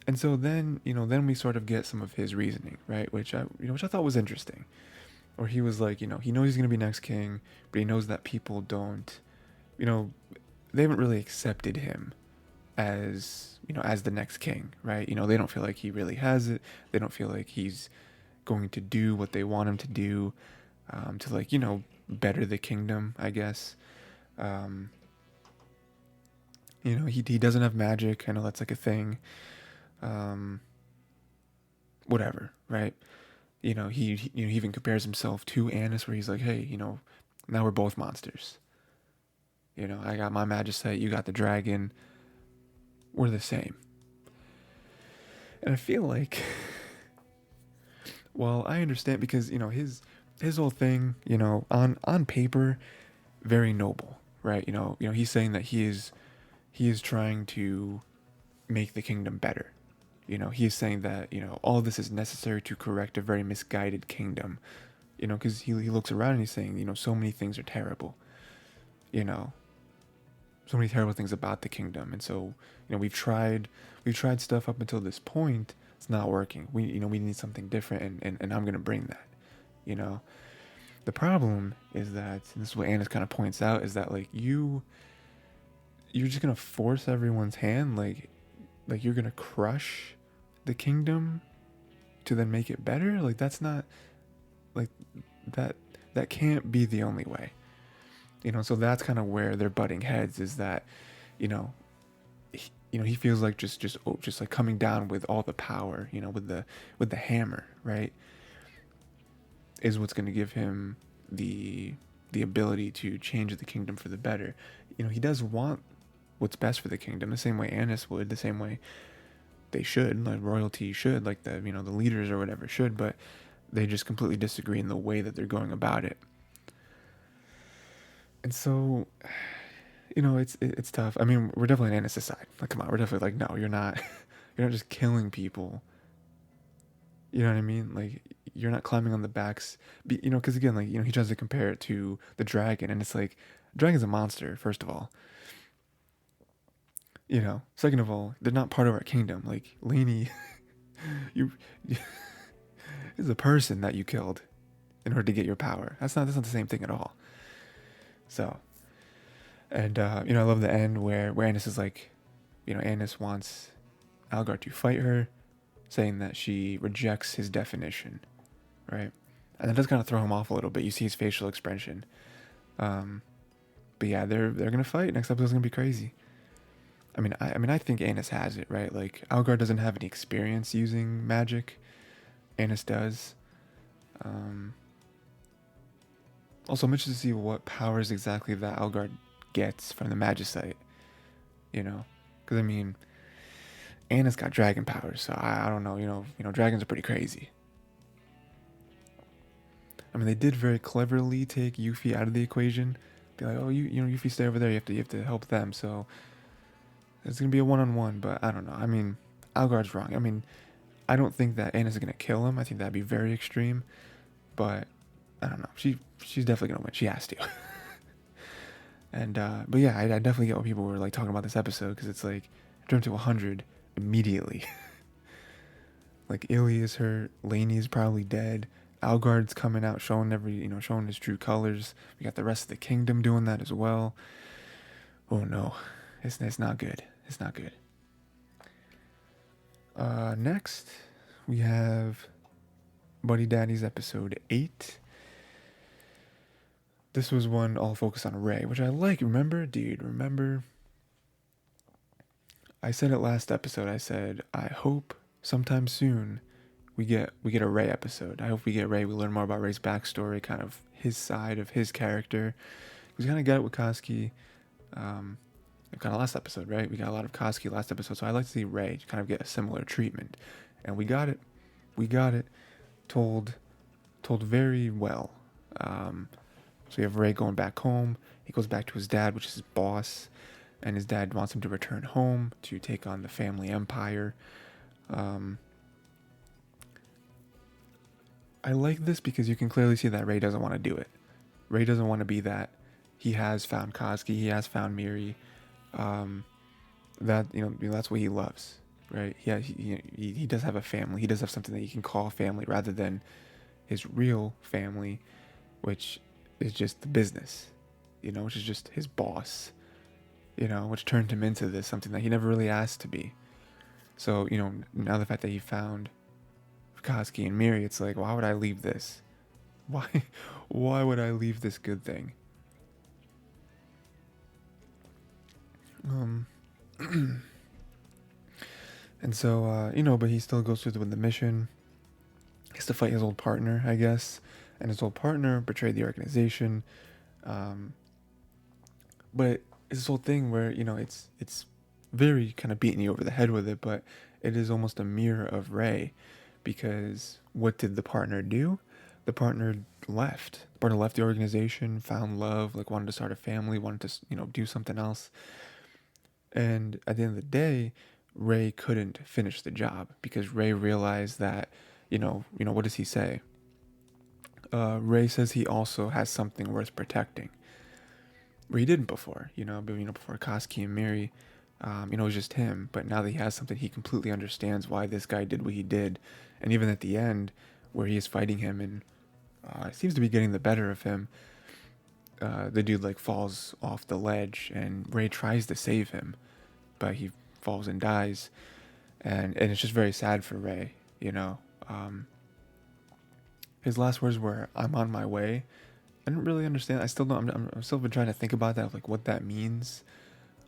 And so then, then we sort of get some of his reasoning, right? Which I thought was interesting. Or he was like, he knows he's going to be next king, but he knows that people don't, they haven't really accepted him as, as the next king, right? They don't feel like he really has it. They don't feel like he's going to do what they want him to do, to, like, better the kingdom, I guess. He doesn't have magic. I know that's like a thing. Whatever, right? He even compares himself to Anis, where he's like, hey, now we're both monsters. I got my magicite, you got the dragon. We're the same. And I feel like, well, I understand, because, his whole thing, on paper, very noble, right? He's saying that he is trying to make the kingdom better. He is saying that, all this is necessary to correct a very misguided kingdom. Because he looks around and he's saying, so many things are terrible. So many terrible things about the kingdom. And so, we've tried stuff up until this point. It's not working. We need something different, and I'm going to bring that, The problem is that, and this is what Annis kind of points out, is that like you're just gonna force everyone's hand, like you're gonna crush the kingdom to then make it better. Like that's not like that that can't be the only way. So that's kind of where they're butting heads, is that you know he feels like just like coming down with all the power, with the hammer, right, is what's going to give him the ability to change the kingdom for the better. He does want what's best for the kingdom, the same way Annis would, the same way they should, like royalty should, like the the leaders or whatever should, but they just completely disagree in the way that they're going about it. And so, it's tough. I mean, we're definitely on Annis' side. Like, come on, we're definitely like, no, you're not, you're not just killing people. You know what I mean? Like, you're not climbing on the backs. Because again, like, he tries to compare it to the dragon, and it's like, dragon's a monster, first of all. Second of all, they're not part of our kingdom. Like, Lainey, you is a person that you killed in order to get your power. That's not the same thing at all. So, and I love the end where Annis is like, Annis wants Algar to fight her, saying that she rejects his definition, right? And that does kind of throw him off a little bit. You see his facial expression. But yeah, they're gonna fight. Next episode's gonna be crazy. I think Annis has it, right? Like, Algar doesn't have any experience using magic. Annis does. Also, I'm interested to see what powers exactly that Algar gets from the Magicite. Because Anna's got dragon powers, so I don't know. Dragons are pretty crazy. They did very cleverly take Yuffie out of the equation. Be like, oh, Yuffie, stay over there. You have to help them. So it's gonna be a one-on-one, but I don't know. Algar's wrong. I don't think that Anna's gonna kill him. I think that'd be very extreme. But I don't know. She's definitely gonna win. She has to. And but yeah, I definitely get what people were like talking about this episode, because it's like it jumped to 100 immediately. Like, Illy is hurt, Lainey is probably dead, Algard's coming out showing showing his true colors. We got the rest of the kingdom doing that as well. Oh no, it's not good. It's not good. Next we have Buddy Daddies episode 8. This was one all focused on Ray, which I like. Remember, dude, remember? I said it last episode. I said, I hope sometime soon we get a Ray episode. I hope we get Ray. We learn more about Ray's backstory, kind of his side of his character. We kind of got it with Koski. Kind of last episode, right? We got a lot of Koski last episode, so I'd like to see Ray kind of get a similar treatment, and we got it. We got it. Told very well. So we have Ray going back home. He goes back to his dad, which is his boss, and his dad wants him to return home to take on the family empire. I like this because you can clearly see that Ray doesn't want to do it. Ray doesn't want to be that. He has found Koski. He has found Miri. That's what he loves, right? Yeah, he does have a family. He does have something that he can call family rather than his real family, which is just the business, which is just his boss, which turned him into this, something that he never really asked to be. So, now the fact that he found Koski and Miri, it's like, why would I leave this? Why would I leave this good thing? And so, but he still goes through with the mission. He has to fight his old partner, I guess. And his old partner betrayed the organization. But it's this whole thing where, it's very kind of beating you over the head with it, but it is almost a mirror of Ray, because what did the partner do? The partner left. The partner left the organization, found love, like wanted to start a family, wanted to, do something else. And at the end of the day, Ray couldn't finish the job because Ray realized that, what does he say? Ray says he also has something worth protecting, where he didn't before, before Koski and Miri, it was just him. But now that he has something, he completely understands why this guy did what he did. And even at the end, where he is fighting him and seems to be getting the better of him. The dude like falls off the ledge, and Ray tries to save him, but he falls and dies, and it's just very sad for Ray. You know, his last words were, "I'm on my way." I didn't really understand. I still don't. I'm still been trying to think about that, like what that means.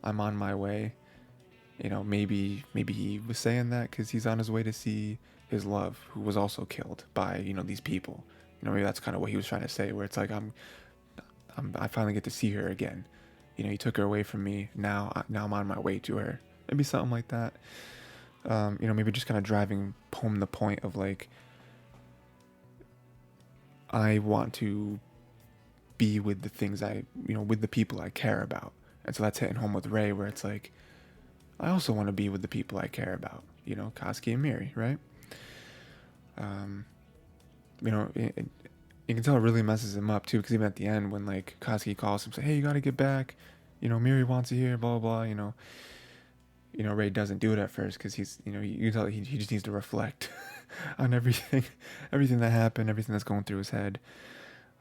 I'm on my way. You know, maybe he was saying that because he's on his way to see his love, who was also killed by these people. Maybe that's kind of what he was trying to say, where it's like I finally get to see her again. He took her away from me. Now I'm on my way to her. Maybe something like that. Maybe just kind of driving home the point of like, I want to be with the things with the people I care about. And so that's hitting home with Ray, where it's like, I also want to be with the people I care about. Koski and Miri, right? You can tell it really messes him up too, because even at the end, when like Koski calls him, say, "Hey, you gotta get back," Miri wants you here, blah blah blah. Ray doesn't do it at first because he's, you tell he just needs to reflect on everything that happened, everything that's going through his head.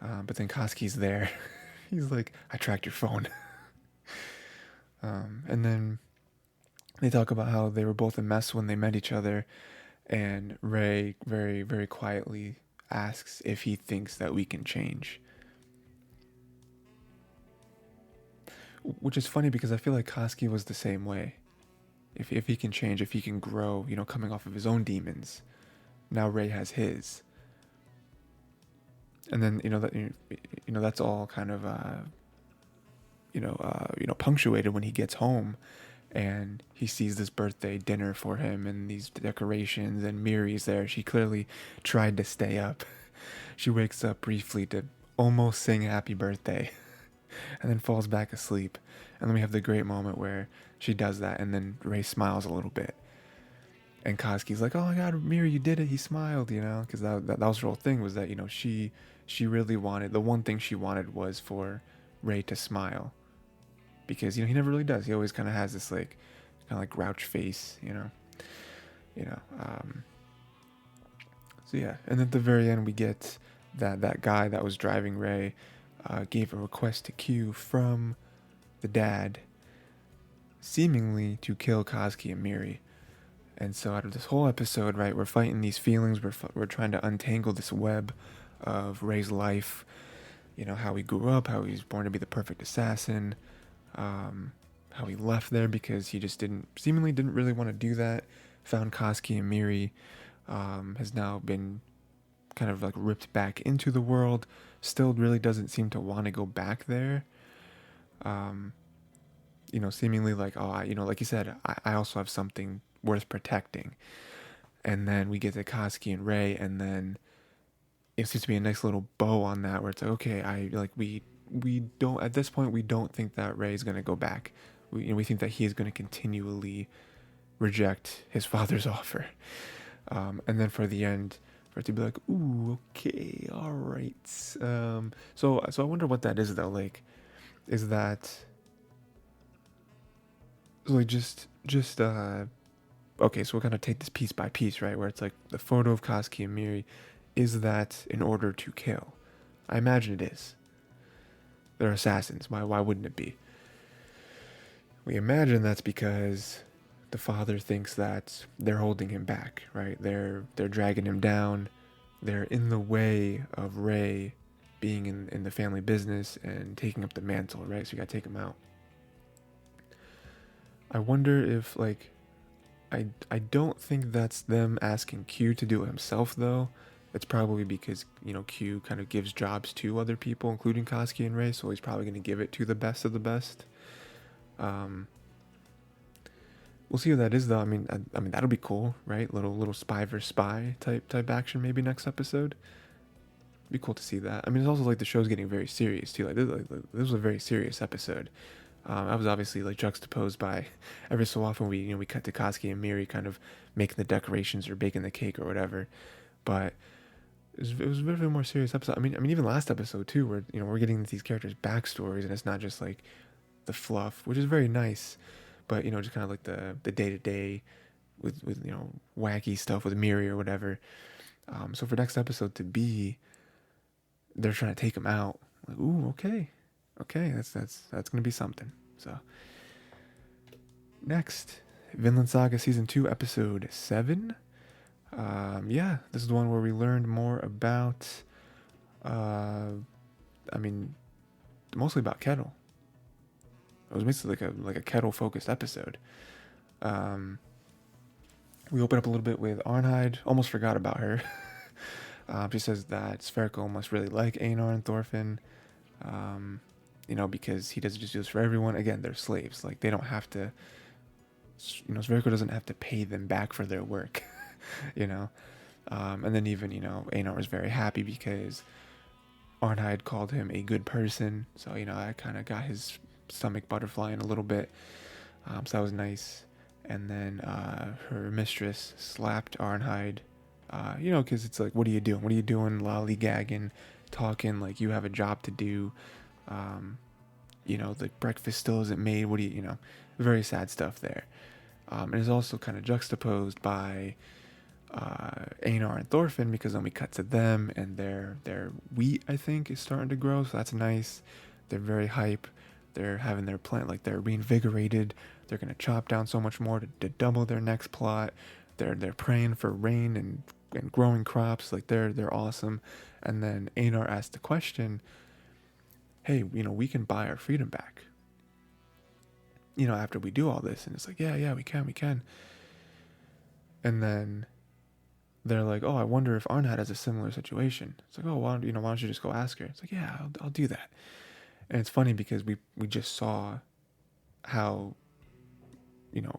But then Koski's there. He's like, "I tracked your phone." And then they talk about how they were both a mess when they met each other, and Ray very, very quietly asks if he thinks that we can change. Which is funny because I feel like Koski was the same way. If he can change, if he can grow, coming off of his own demons, now Ray has his. And then that's all kind of punctuated when he gets home, and he sees this birthday dinner for him and these decorations, and Miri's there. She clearly tried to stay up. She wakes up briefly to almost sing happy birthday and then falls back asleep. And then we have the great moment where she does that, and then Ray smiles a little bit. And Koski's like, "Oh my God, Miri, you did it." He smiled, because that was her whole thing, was that, she really wanted, the one thing she wanted was for Ray to smile. Because, he never really does. He always kind of has this, like, kind of like grouch face, So yeah, and at the very end we get that guy that was driving Ray gave a request to Q from the dad, seemingly to kill Koski and Miri. And so out of this whole episode, right, we're fighting these feelings. We're trying to untangle this web of Ray's life. How he grew up, how he was born to be the perfect assassin, how he left there because he just didn't really want to do that. Found Koski and Miri, has now been kind of like ripped back into the world. Still really doesn't seem to want to go back there. Seemingly like, oh, like you said, I also have something worth protecting. And then we get to Koski and Ray, and then it seems to be a nice little bow on that, where it's like, okay, we don't, at this point, we don't think that Ray is going to go back. We think that he is going to continually reject his father's offer. And then for the end, for it to be like, ooh, okay, all right. So I wonder what that is though. Like, is that like just okay? So we'll kind of take this piece by piece, right? Where it's like the photo of Koski and Miri. Is that in order to kill? I imagine it is. They're assassins. Why wouldn't it be? We imagine that's because the father thinks that they're holding him back, right? They're dragging him down. They're in the way of Ray being in the family business and taking up the mantle, right? So you gotta take him out. I wonder if, like, I don't think that's them asking Q to do it himself, though. It's probably because, Q kind of gives jobs to other people, including Koski and Ray, so he's probably going to give it to the best of the best. We'll see what that is, though. I mean, that'll be cool, right? Little spy versus spy type action maybe next episode. Be cool to see that. I mean, it's also like the show's getting very serious too. This was a very serious episode. I was obviously like juxtaposed by every so often we cut to Koski and Miri kind of making the decorations or baking the cake or whatever, but it was a bit of a more serious episode. I mean even last episode too, where we're getting these characters' backstories, and it's not just like the fluff, which is very nice, but just kind of like the day to day with wacky stuff with Miri or whatever. So for next episode to be they're trying to take him out. Like, ooh, okay, that's gonna be something. So next, Vinland Saga season 2, episode 7. Yeah, this is the one where we learned more about, I mean, mostly about Kettle. It was basically like a Kettle focused episode. We open up a little bit with Arnheid. Almost forgot about her. She says that Spherical must really like Einar and Thorfinn, because he doesn't just do this for everyone. Again, they're slaves. Like, they don't have to, Spherical doesn't have to pay them back for their work, And then even, Einar was very happy because Arnheid called him a good person. So, I kind of got his stomach butterflying a little bit. So that was nice. And then her mistress slapped Arnheid, because it's like, what are you doing? What are you doing lollygagging, talking like you have a job to do? The breakfast still isn't made. What do you, very sad stuff there. And it's also kind of juxtaposed by Einar and Thorfinn, because then we cut to them and their wheat, I think, is starting to grow. So that's nice. They're very hype. They're having their plant, like they're reinvigorated. They're gonna chop down so much more to double their next plot. They're praying for rain and growing crops. Like they're awesome. And then Einar asked the question, hey, we can buy our freedom back, after we do all this. And it's like, yeah, we can. And then they're like, oh, I wonder if Arnheid has a similar situation. It's like, oh, why don't you just go ask her? It's like, yeah, I'll do that. And it's funny because we just saw how,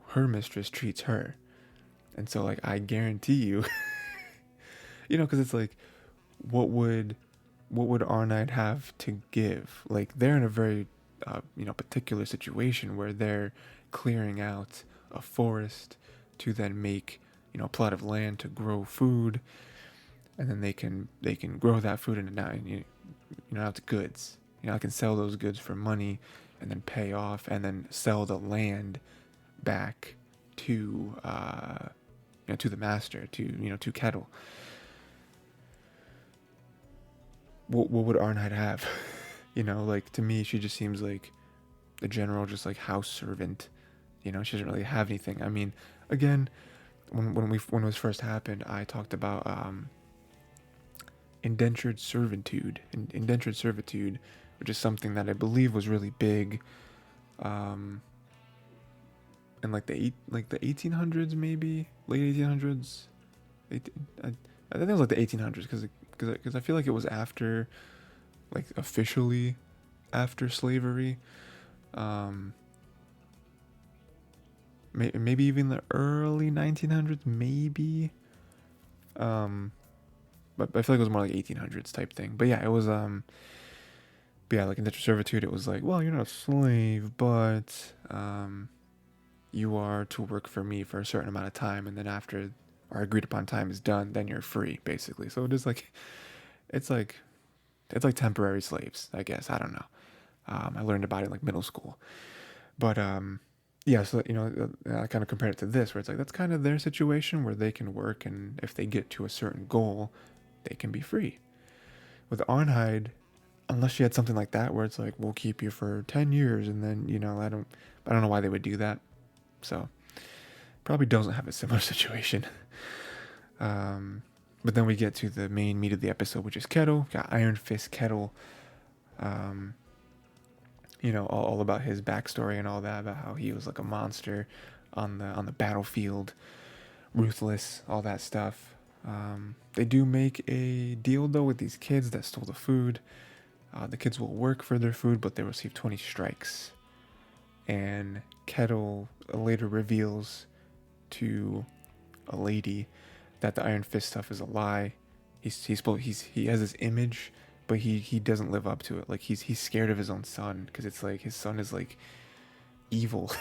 her mistress treats her. And so, like, I guarantee you, because it's like, what would Arnheid have to give? Like, they're in a very, particular situation where they're clearing out a forest to then make, a plot of land to grow food. And then they can grow that food into now it's goods. I can sell those goods for money and then pay off and then sell the land back to to the master, to Kettle. What would Arnheid have? Like, to me, she just seems like a general, just like house servant. She doesn't really have anything. I mean, again, when it was first happened, I talked about indentured servitude, which is something that I believe was really big, in like the 1800s, maybe late 1800s. I think it was like the 1800s because I feel like it was after, like, officially after slavery. Maybe even the early 1900s, maybe. But I feel like it was more like 1800s type thing. But yeah, it was but yeah, like indentured servitude, it was like, well, you're not a slave, but you are to work for me for a certain amount of time, and then after our agreed upon time is done, then you're free, basically. So it is like, it's like temporary slaves, I guess. I don't know. I learned about it in like middle school, but yeah. So I kind of compared it to this, where it's like that's kind of their situation, where they can work, and if they get to a certain goal, they can be free. With Arnheid, unless she had something like that, where it's like, we'll keep you for 10 years, and then I don't know why they would do that. So probably doesn't have a similar situation. But then we get to the main meat of the episode, which is Kettle. Got Iron Fist Kettle. All about his backstory and all that, about how he was like a monster on the battlefield, ruthless, all that stuff. They do make a deal though with these kids that stole the food. The kids will work for their food, but they receive 20 strikes. And Kettle later reveals to a lady that the Iron Fist stuff is a lie. He has this image, but he doesn't live up to it. Like, he's scared of his own son, because it's like his son is like evil,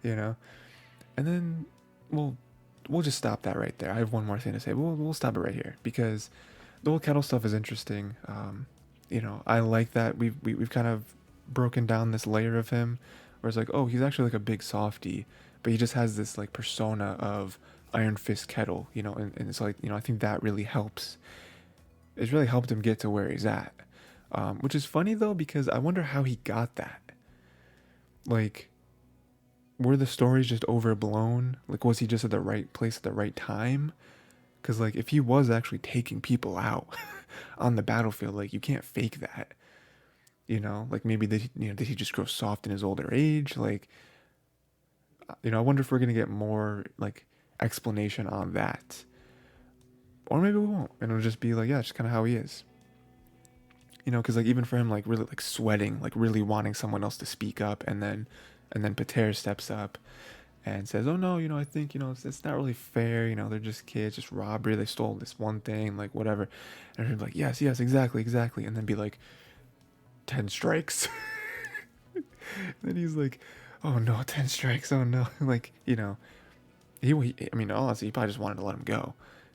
And then we'll just stop that right there. I have one more thing to say. We'll stop it right here, because the whole Kettle stuff is interesting. I like that we've kind of broken down this layer of him, where it's like, oh, he's actually like a big softy, but he just has this like persona of Iron Fist Kettle, and it's like, I think that really helps It's really helped him get to where he's at. Which is funny though, because I wonder how he got that. Like, were the stories just overblown? Like, was he just at the right place at the right time? Because, like, if he was actually taking people out on the battlefield, like, you can't fake that. You know, like maybe did he just grow soft in his older age? Like, I wonder if we're gonna get more like explanation on that, or maybe we won't, and it'll just be like, yeah, it's just kind of how he is. Because like even for him, like really like sweating, like really wanting someone else to speak up, and then Pater steps up and says, "Oh no, I think it's not really fair. They're just kids, just robbery. They stole this one thing, like whatever." And he'd be like, "Yes, yes, exactly, exactly," and then be like, 10 strikes. Then he's like, "Oh no, 10 strikes. Oh no." Like, I mean, honestly, he probably just wanted to let him go.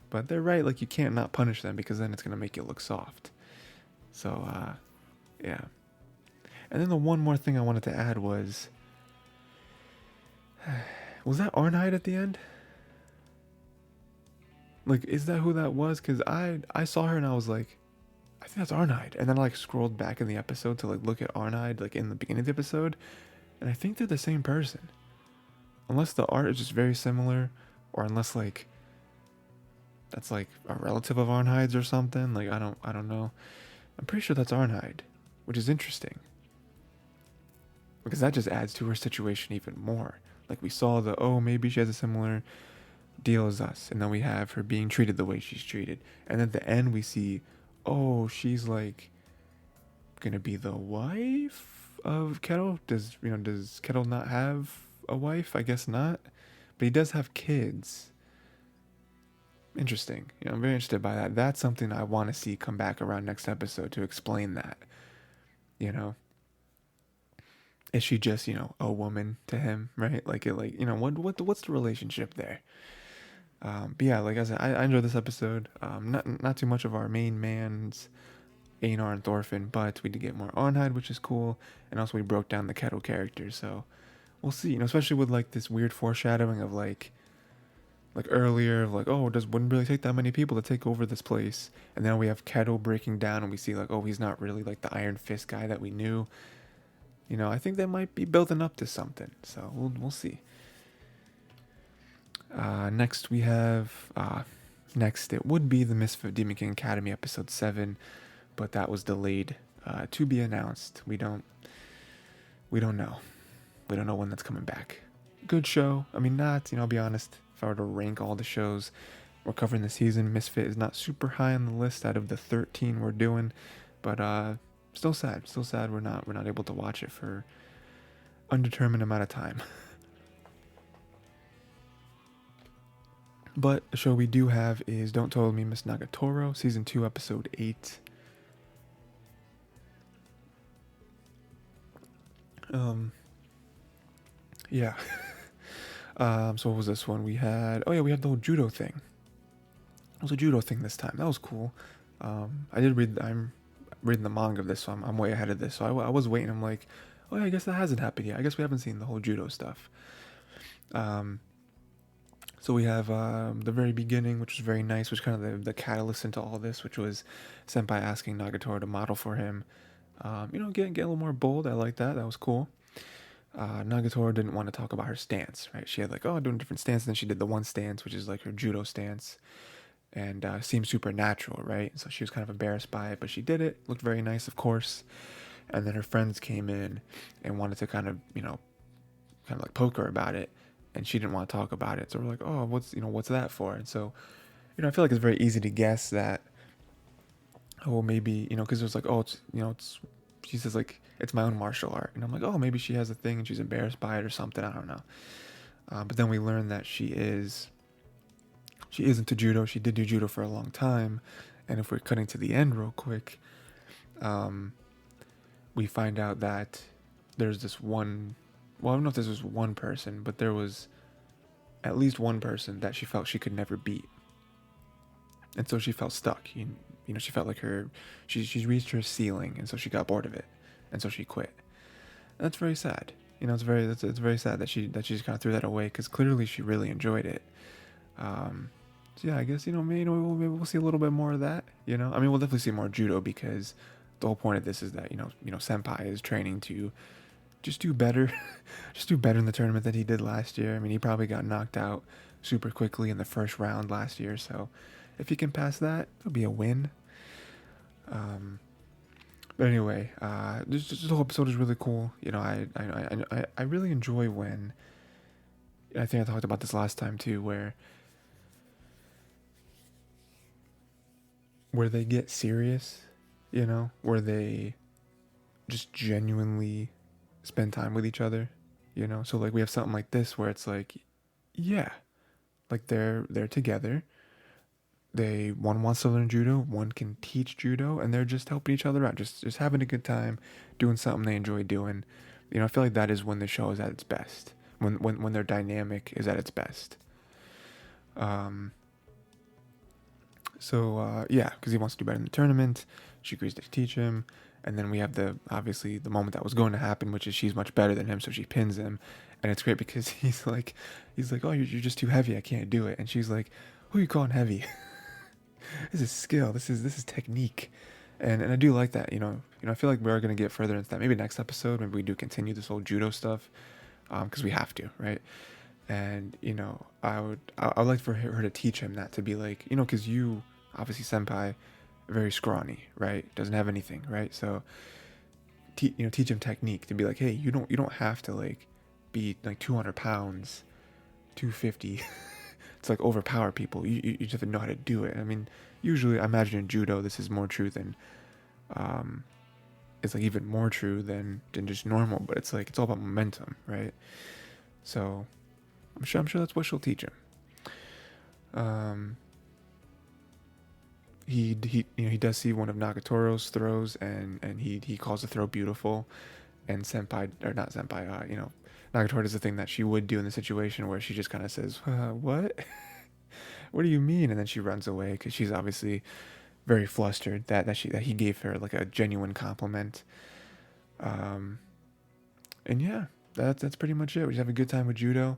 But they're right, like you can't not punish them because then it's going to make you look soft. So, yeah. And then the one more thing I wanted to add was that Arnheid at the end? Like, is that who that was? Because I saw her and I was like, I think that's Arnheid. And then I like scrolled back in the episode to like look at Arnheid like in the beginning of the episode, and I think they're the same person. Unless the art is just very similar, or unless like that's like a relative of Arnheid's or something. Like I don't know. I'm pretty sure that's Arnheid, which is interesting. Because that just adds to her situation even more. Like we saw maybe she has a similar deal as us, and then we have her being treated the way she's treated. And at the end we see, she's like gonna be the wife of Kettle. Does Kettle not have a wife? I guess not. But he does have kids. Interesting. I'm very interested by that. That's something I want to see come back around next episode to explain that. You know, is she just a woman to him, right? What's the relationship there? But yeah, like I said, I enjoyed this episode. Not too much of our main man's Einar and Thorfinn, but we did get more Arnheid, which is cool, and also we broke down the Kettle characters. So we'll see. Especially with like this weird foreshadowing of like earlier, of like, wouldn't really take that many people to take over this place, and then we have Kettle breaking down, and we see like, he's not really like the Iron Fist guy that we knew. I think they might be building up to something. So we'll see. Next we have next it would be the Misfit Demon King Academy episode 7, but that was delayed to be announced. We don't know. We don't know when that's coming back. Good show. I mean, not, I'll be honest, if I were to rank all the shows we're covering this season, Misfit is not super high on the list out of the 13 we're doing, but still sad we're not able to watch it for undetermined amount of time. But the show we do have is Don't Totally Me Miss Nagatoro, season 2, episode 8. Yeah. So what was this one? We had the whole judo thing. It was a judo thing this time. That was cool. I'm reading the manga of this, so I'm way ahead of this. So I was waiting. I'm like, I guess that hasn't happened yet. I guess we haven't seen the whole judo stuff. So we have the very beginning, which was very nice, which kind of the catalyst into all this, which was Senpai asking Nagatoro to model for him. Get a little more bold. I like that. That was cool. Nagatoro didn't want to talk about her stance, right? She had like, doing different stance, and then she did the one stance, which is like her judo stance, and seemed super natural, right? So she was kind of embarrassed by it, but she did it. Looked very nice, of course. And then her friends came in and wanted to kind of like poke her about it, and she didn't want to talk about it. So we're like, what's that for? And so, I feel like it's very easy to guess that, maybe, because there's like, she says like, it's my own martial art. And I'm like, maybe she has a thing and she's embarrassed by it or something. I don't know. But then we learn that she is into judo. She did do judo for a long time. And if we're cutting to the end real quick, we find out that there's this one, I don't know if this was one person, but there was at least one person that she felt she could never beat. And so she felt stuck. She felt like she's reached her ceiling, and so she got bored of it. And so she quit. And that's very sad. It's very sad that she just kind of threw that away, because clearly she really enjoyed it. So yeah, I guess maybe we'll see a little bit more of that. I mean, we'll definitely see more judo because the whole point of this is that Senpai is training to just do better, just do better in the tournament than he did last year. I mean, he probably got knocked out super quickly in the first round last year, so if he can pass that, it'll be a win. But anyway, just the whole episode is really cool. I really enjoy when, I think I talked about this last time too, where they get serious, where they just genuinely spend time with each other, So like we have something like this where it's like, yeah, like they're together. One wants to learn judo, one can teach judo, and they're just helping each other out, just having a good time, doing something they enjoy doing. I feel like that is when the show is at its best. When their dynamic is at its best. Yeah, because he wants to do better in the tournament. She agrees to teach him. And then we have obviously the moment that was going to happen, which is she's much better than him, so she pins him. And it's great because he's like, oh, you're just too heavy, I can't do it. And she's like, who are you calling heavy? This is skill. This is technique. And I do like that, I feel like we are going to get further into that. Maybe next episode, maybe we do continue this whole judo stuff, because we have to, right? And, I would like for her to teach him that, to be like, because you, obviously senpai, very scrawny, right? Doesn't have anything, right? So, teach him technique, to be like, hey, you don't have to like be like 200 pounds, 250 to like overpower people. You just have to know how to do it. I mean, usually I imagine in judo this is more true than, it's like even more true than just normal, but it's like, it's all about momentum, right? So I'm sure that's what she'll teach him. He does see one of Nagatoro's throws, and he calls the throw beautiful, and Nagatoro does the thing that she would do in the situation where she just kind of says, what? What do you mean? And then she runs away because she's obviously very flustered that he gave her like a genuine compliment. And yeah, that's pretty much it. We just have a good time with judo.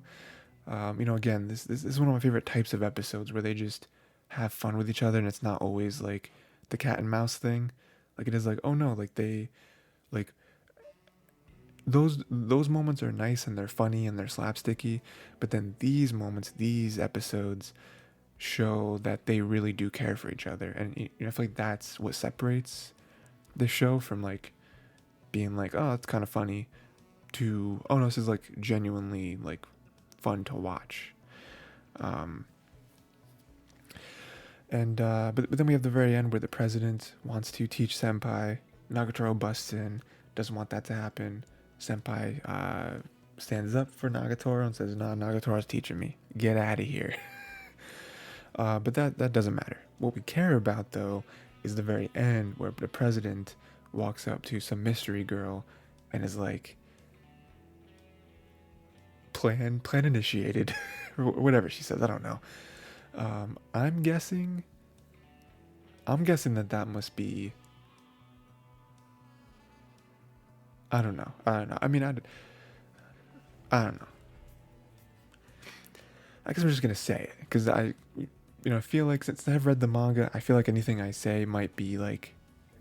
Again, this is one of my favorite types of episodes where they just have fun with each other, and it's not always like the cat and mouse thing. Like it is like, oh no, like they, like those moments are nice and they're funny and they're slapsticky, but then these moments, these episodes show that they really do care for each other, and I feel like that's what separates the show from like being like, oh, it's kind of funny, to, oh no, this is like genuinely like fun to watch. But then we have the very end where the president wants to teach senpai. Nagatoro busts in, doesn't want that to happen. Senpai stands up for Nagatoro and says, nah, Nagatoro's teaching me, get out of here. But that doesn't matter. What we care about though is the very end where the president walks up to some mystery girl and is like, plan initiated, or whatever she says, I don't know. I'm guessing that must be, I don't know. I mean, I don't know. I guess I'm just gonna say it because I feel like since I've read the manga, I feel like anything I say might be like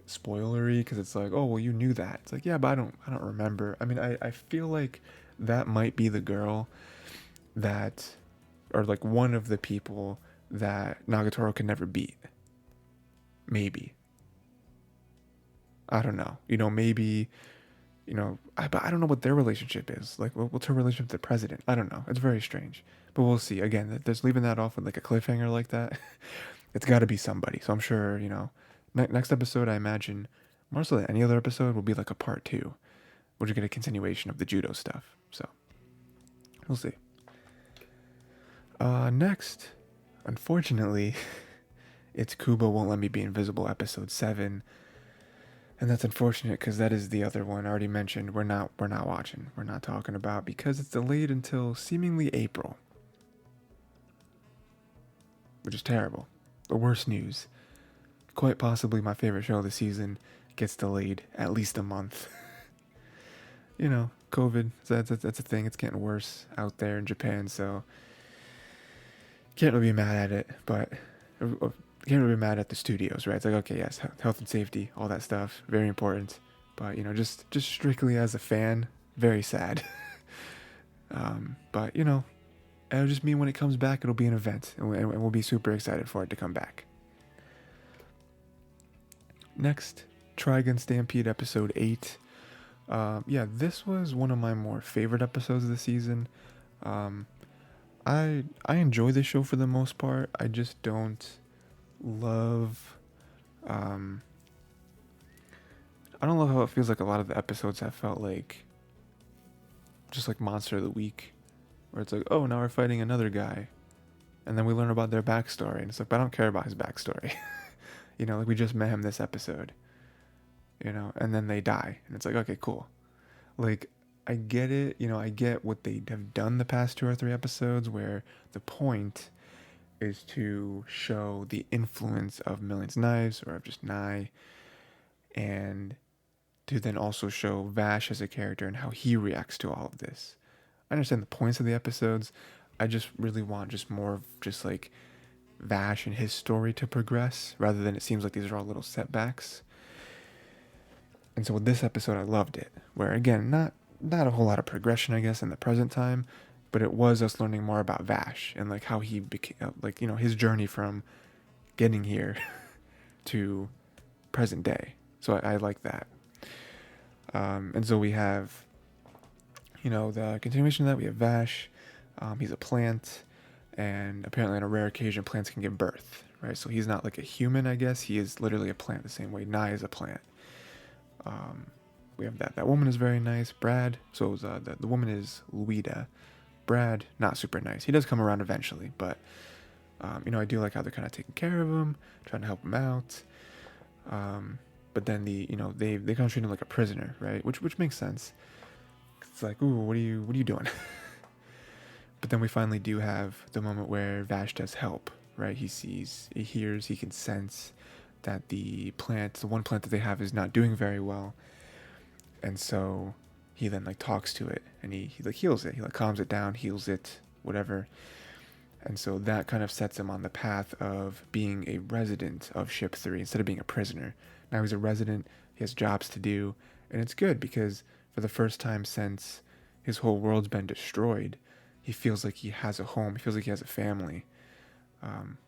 spoilery, because it's like, oh well, you knew that. It's like, yeah, but I don't remember. I mean, I feel like that might be the girl that, or like one of the people that Nagatoro can never beat. Maybe. I don't know. Maybe, but I don't know what their relationship is. Like, what's her relationship to the president? I don't know. It's very strange. But we'll see. Again, there's leaving that off with like a cliffhanger like that. It's got to be somebody. So I'm sure, next episode, I imagine, more so than any other episode, will be like a part 2. We're just get a continuation of the judo stuff. So, we'll see. Next, unfortunately, it's KUBO Won't Let Me Be Invisible, episode 7. And that's unfortunate because that is the other one I already mentioned we're not watching. We're not talking about because it's delayed until seemingly April. Which is terrible. The worst news. Quite possibly my favorite show of the season gets delayed at least a month. COVID, that's a thing. It's getting worse out there in Japan, so can't really be mad at it, but can't really be mad at the studios, right? It's like, okay, yes, health and safety, all that stuff, very important. But just strictly as a fan, very sad. But it'll just mean when it comes back, it'll be an event, and we'll be super excited for it to come back. Next, Trigun Stampede episode 8. Yeah, this was one of my more favorite episodes of the season. I enjoy this show for the most part. I just don't love. I don't love how it feels like a lot of the episodes have felt like just like Monster of the Week, where it's like, oh, now we're fighting another guy, and then we learn about their backstory, and it's like, but I don't care about his backstory. Like we just met him this episode, and then they die, and it's like, okay, cool. Like, I get it, I get what they have done the past 2 or 3 episodes, where the point is to show the influence of Million's Knives, or of just Nai, and to then also show Vash as a character and how he reacts to all of this. I understand the points of the episodes. I just really want just more of just like Vash and his story to progress, rather than it seems like these are all little setbacks. And so with this episode, I loved it, where again, not a whole lot of progression, I guess, in the present time, but it was us learning more about Vash and like how he became, like, his journey from getting here to present day. So I like that. And so we have, the continuation of that. We have Vash. He's a plant, and apparently on a rare occasion, plants can give birth, right? So he's not like a human, I guess. He is literally a plant the same way Nai is a plant. We have that. That woman is very nice. Brad. So it was, the woman is Luida. Brad, not super nice. He does come around eventually, but, I do like how they're kind of taking care of him, trying to help him out. But then they kind of treat him like a prisoner, right? Which makes sense. It's like, ooh, what are you doing? But then we finally do have the moment where Vash does help, right? He sees, he hears, he can sense that the one plant that they have is not doing very well. And so he then like talks to it, and he like heals it. He like calms it down, heals it, whatever. And so that kind of sets him on the path of being a resident of Ship 3 instead of being a prisoner. Now he's a resident, he has jobs to do, and it's good because for the first time since his whole world's been destroyed, he feels like he has a home, he feels like he has a family,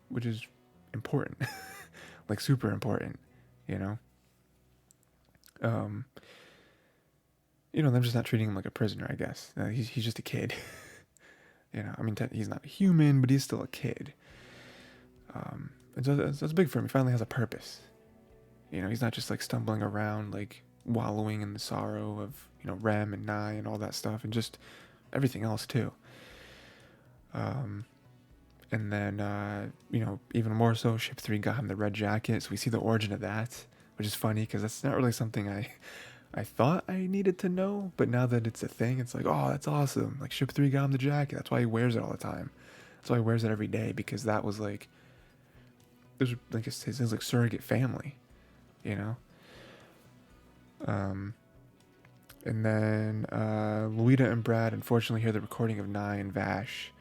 which is important, like super important, them just not treating him like a prisoner, I guess. He's just a kid. He's not a human, but he's still a kid. And so that's big for him. He finally has a purpose. He's not just like stumbling around, like wallowing in the sorrow of, Rem and Nai and all that stuff, and just everything else too. And then, even more so, Ship 3 got him the red jacket, so we see the origin of that, which is funny because that's not really something I thought I needed to know, but now that it's a thing, it's like, oh, that's awesome. Like, Ship 3 got him the jacket. That's why he wears it all the time. That's why he wears it every day, because that was like, it was like his like surrogate family, And then Luida and Brad unfortunately hear the recording of Nai and Vash.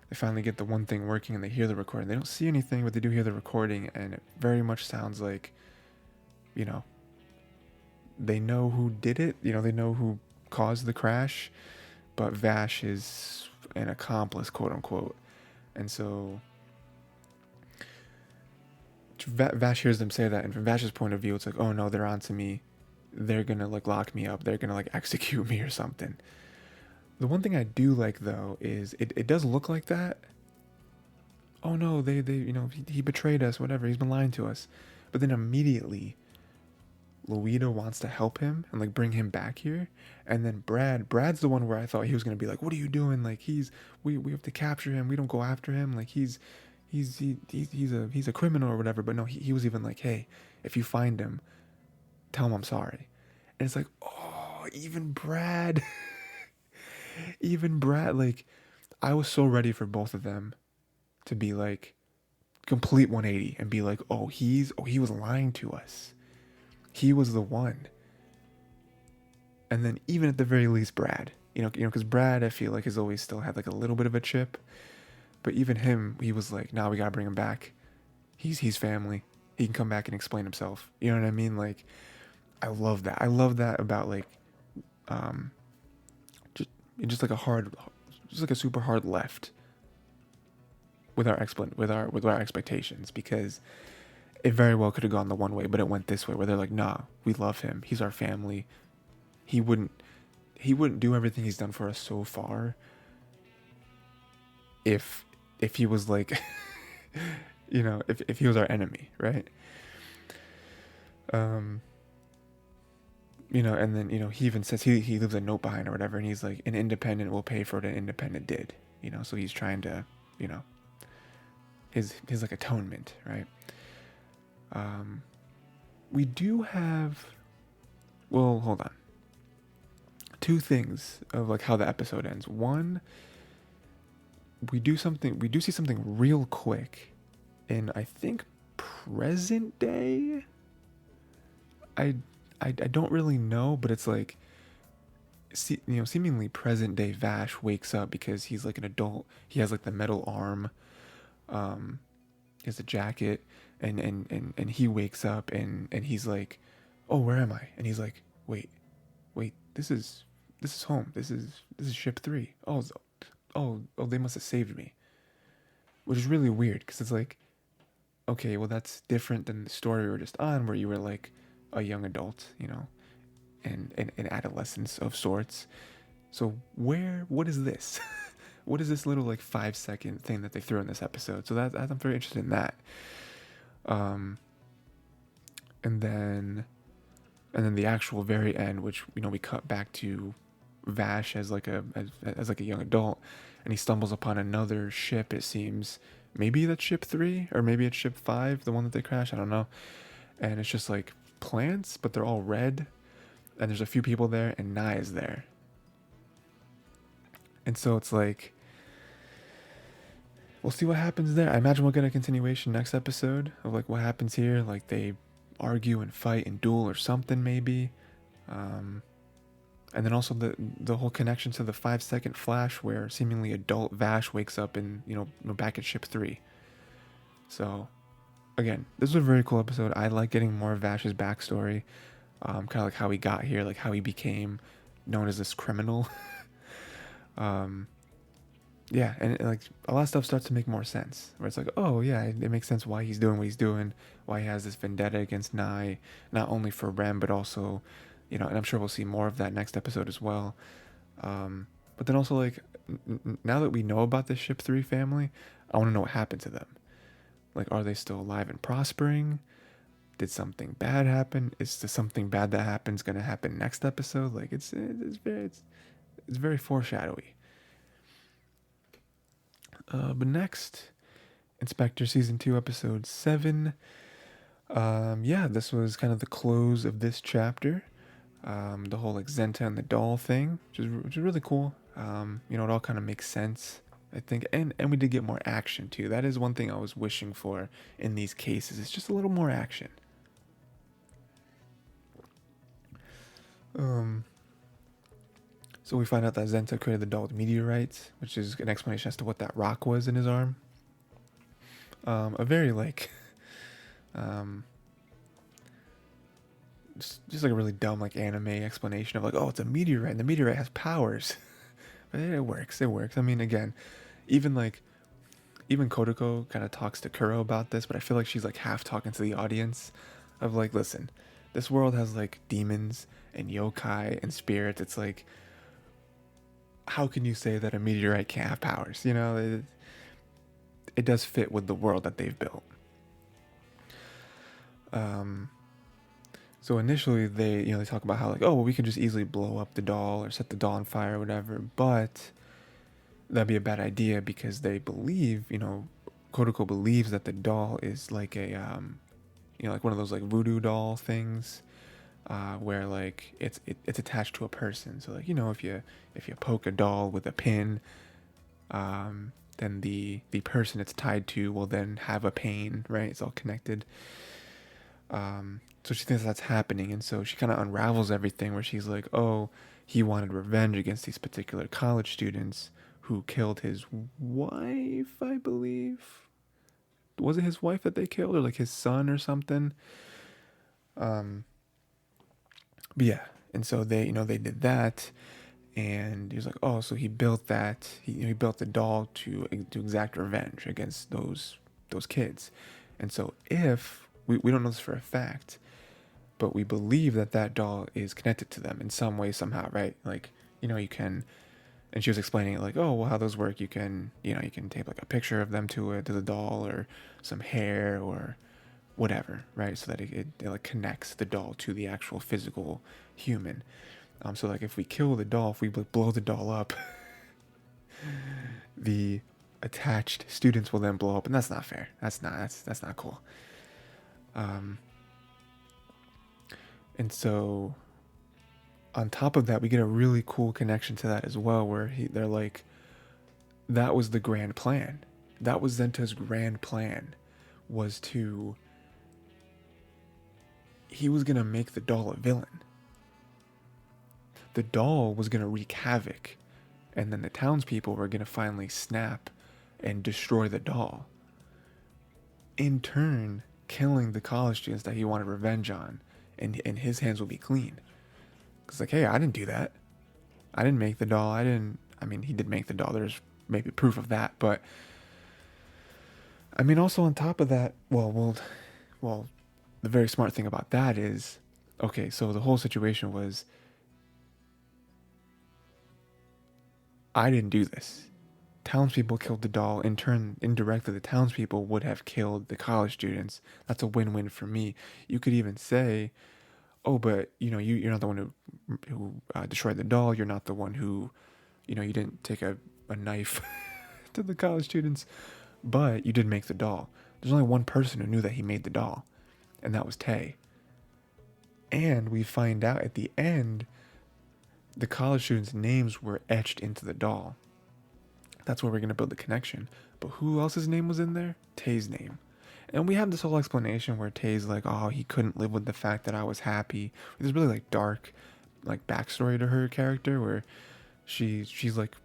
They finally get the one thing working, and they hear the recording. They don't see anything, but they do hear the recording, and it very much sounds like, they know who did it. They know who caused the crash, but Vash is an accomplice, quote unquote. And so Vash hears them say that, and from Vash's point of view, it's like, oh no, they're onto me. They're gonna like lock me up. They're gonna like execute me or something. The one thing I do like though is it does look like that. Oh no, they he betrayed us, whatever. He's been lying to us. But then immediately Luida wants to help him and like bring him back here, and then Brad's the one where I thought he was gonna be like, what are you doing? Like we have to capture him. We don't go after him. Like he's a criminal or whatever. But no, he was even like, hey, if you find him, tell him I'm sorry. And it's like, oh, even Brad, like, I was so ready for both of them to be like complete 180 and be like, he was lying to us. He was the one. And then even at the very least, Brad, because Brad, I feel like, has always still had like a little bit of a chip, But even him, he was like, "Nah, we gotta bring him back. He's family. He can come back and explain himself." You know what I mean? Like, I love that. I love that about like, um, just just like a hard, just like a super hard left with our with our expectations, because it very well could have gone the one way, but it went this way where they're like, "Nah, we love him. He's our family. He wouldn't do everything he's done for us so far if he was like you know, if he was our enemy, right?" um you know, and then, you know, he even says he leaves a note behind or whatever, and he's like, "An independent will pay for what an independent did," you know, so he's trying to, you know, his like atonement, right? We do have, well, hold on, two things of like how the episode ends. One, we do see something real quick in, I think, present day. I don't really know, but it's like, you know, seemingly present day Vash wakes up because he's like an adult. He has like the metal arm, he has a jacket, and he wakes up, and he's like, "Oh, where am I?" And he's like, "Wait, this is home. This is ship 3. Oh, they must have saved me," which is really weird because it's like, okay, well, that's different than the story we were just on, where you were like a young adult, you know, and an adolescence of sorts. So what is this? What is this little like 5-second thing that they threw in this episode? So that I'm very interested in that. Um, and then the actual very end, which, you know, we cut back to Vash as like as like a young adult, and he stumbles upon another ship. It seems maybe that's ship 3, or maybe it's ship 5, the one that they crashed. I don't know. And it's just like plants, but they're all red, and there's a few people there, and Nai is there. And so it's like, we'll see what happens there. I imagine we'll get a continuation next episode of like what happens here. Like they argue and fight and duel or something maybe. And then also the whole connection to the 5-second flash where seemingly adult Vash wakes up in, you know, back at ship 3. So again, this was a very cool episode. I like getting more of Vash's backstory. Kind of like how he got here, like how he became known as this criminal. Yeah, and like a lot of stuff starts to make more sense. Where it's like, oh yeah, it makes sense why he's doing what he's doing, why he has this vendetta against Nai, not only for Rem but also, you know, and I'm sure we'll see more of that next episode as well. But then also like, now that we know about this ship 3 family, I want to know what happened to them. Like, are they still alive and prospering? Did something bad happen? Is the something bad that happens gonna happen next episode? Like it's very foreshadowy. But next, Inspector Season 2, Episode 7. Yeah, this was kind of the close of this chapter. The whole like Zenta and the doll thing, which is really cool. You know, it all kind of makes sense, I think. And we did get more action, too. That is one thing I was wishing for in these cases. It's just a little more action. So we find out that Zenta created the doll with meteorites, which is an explanation as to what that rock was in his arm. A very like, just like a really dumb like anime explanation of like, oh, it's a meteorite, and the meteorite has powers. But it works. I mean, again, even Kodako kind of talks to Kuro about this, but I feel like she's like half talking to the audience of like, listen, this world has like demons and yokai and spirits. It's like, how can you say that a meteorite can't have powers? You know, it does fit with the world that they've built. So initially they talk about how like, oh, well, we could just easily blow up the doll or set the doll on fire or whatever, but that'd be a bad idea because they believe, Kodako believes that the doll is like a, like one of those like voodoo doll things, where like it's attached to a person. So like, if you poke a doll with a pin, then the person it's tied to will then have a pain, right? It's all connected. So she thinks that's happening, and so she kind of unravels everything where she's like, oh, he wanted revenge against these particular college students who killed his wife, I believe. Was it his wife that they killed, or like his son or something? Um, but yeah, and so they, they did that, and he was like, oh, so he built that. He built the doll to exact revenge against those kids, and so if we don't know this for a fact, but we believe that that doll is connected to them in some way somehow, right? Like, you can. And she was explaining it like, oh, well, how those work. You can tape like a picture of them to the doll, or some hair, or whatever, right? So that it like connects the doll to the actual physical human. So like if we kill the doll, if we blow the doll up, the attached students will then blow up, and that's not fair. That's not cool. Um, and so on top of that, we get a really cool connection to that as well, where they're like, that was the grand plan. That was Zenta's grand plan, was to, he was gonna make the doll a villain. The doll was gonna wreak havoc, and then the townspeople were gonna finally snap and destroy the doll. In turn, killing the college students that he wanted revenge on, and his hands will be clean. Cause like, hey, I didn't do that. I didn't make the doll. I mean, he did make the doll. There's maybe proof of that, but I mean, also on top of that, well, the very smart thing about that is, okay, so the whole situation was, I didn't do this. Townspeople killed the doll. In turn, indirectly, the townspeople would have killed the college students. That's a win-win for me. You could even say, oh, but you're not the one who destroyed the doll. You're not the one who, you didn't take a knife to the college students, but you did make the doll. There's only one person who knew that he made the doll, and that was Tay. And we find out at the end, the college students' names were etched into the doll. That's where we're going to build the connection. But who else's name was in there? Tay's name. And we have this whole explanation where Tay's like, oh, he couldn't live with the fact that I was happy. There's really like dark, like backstory to her character where she's like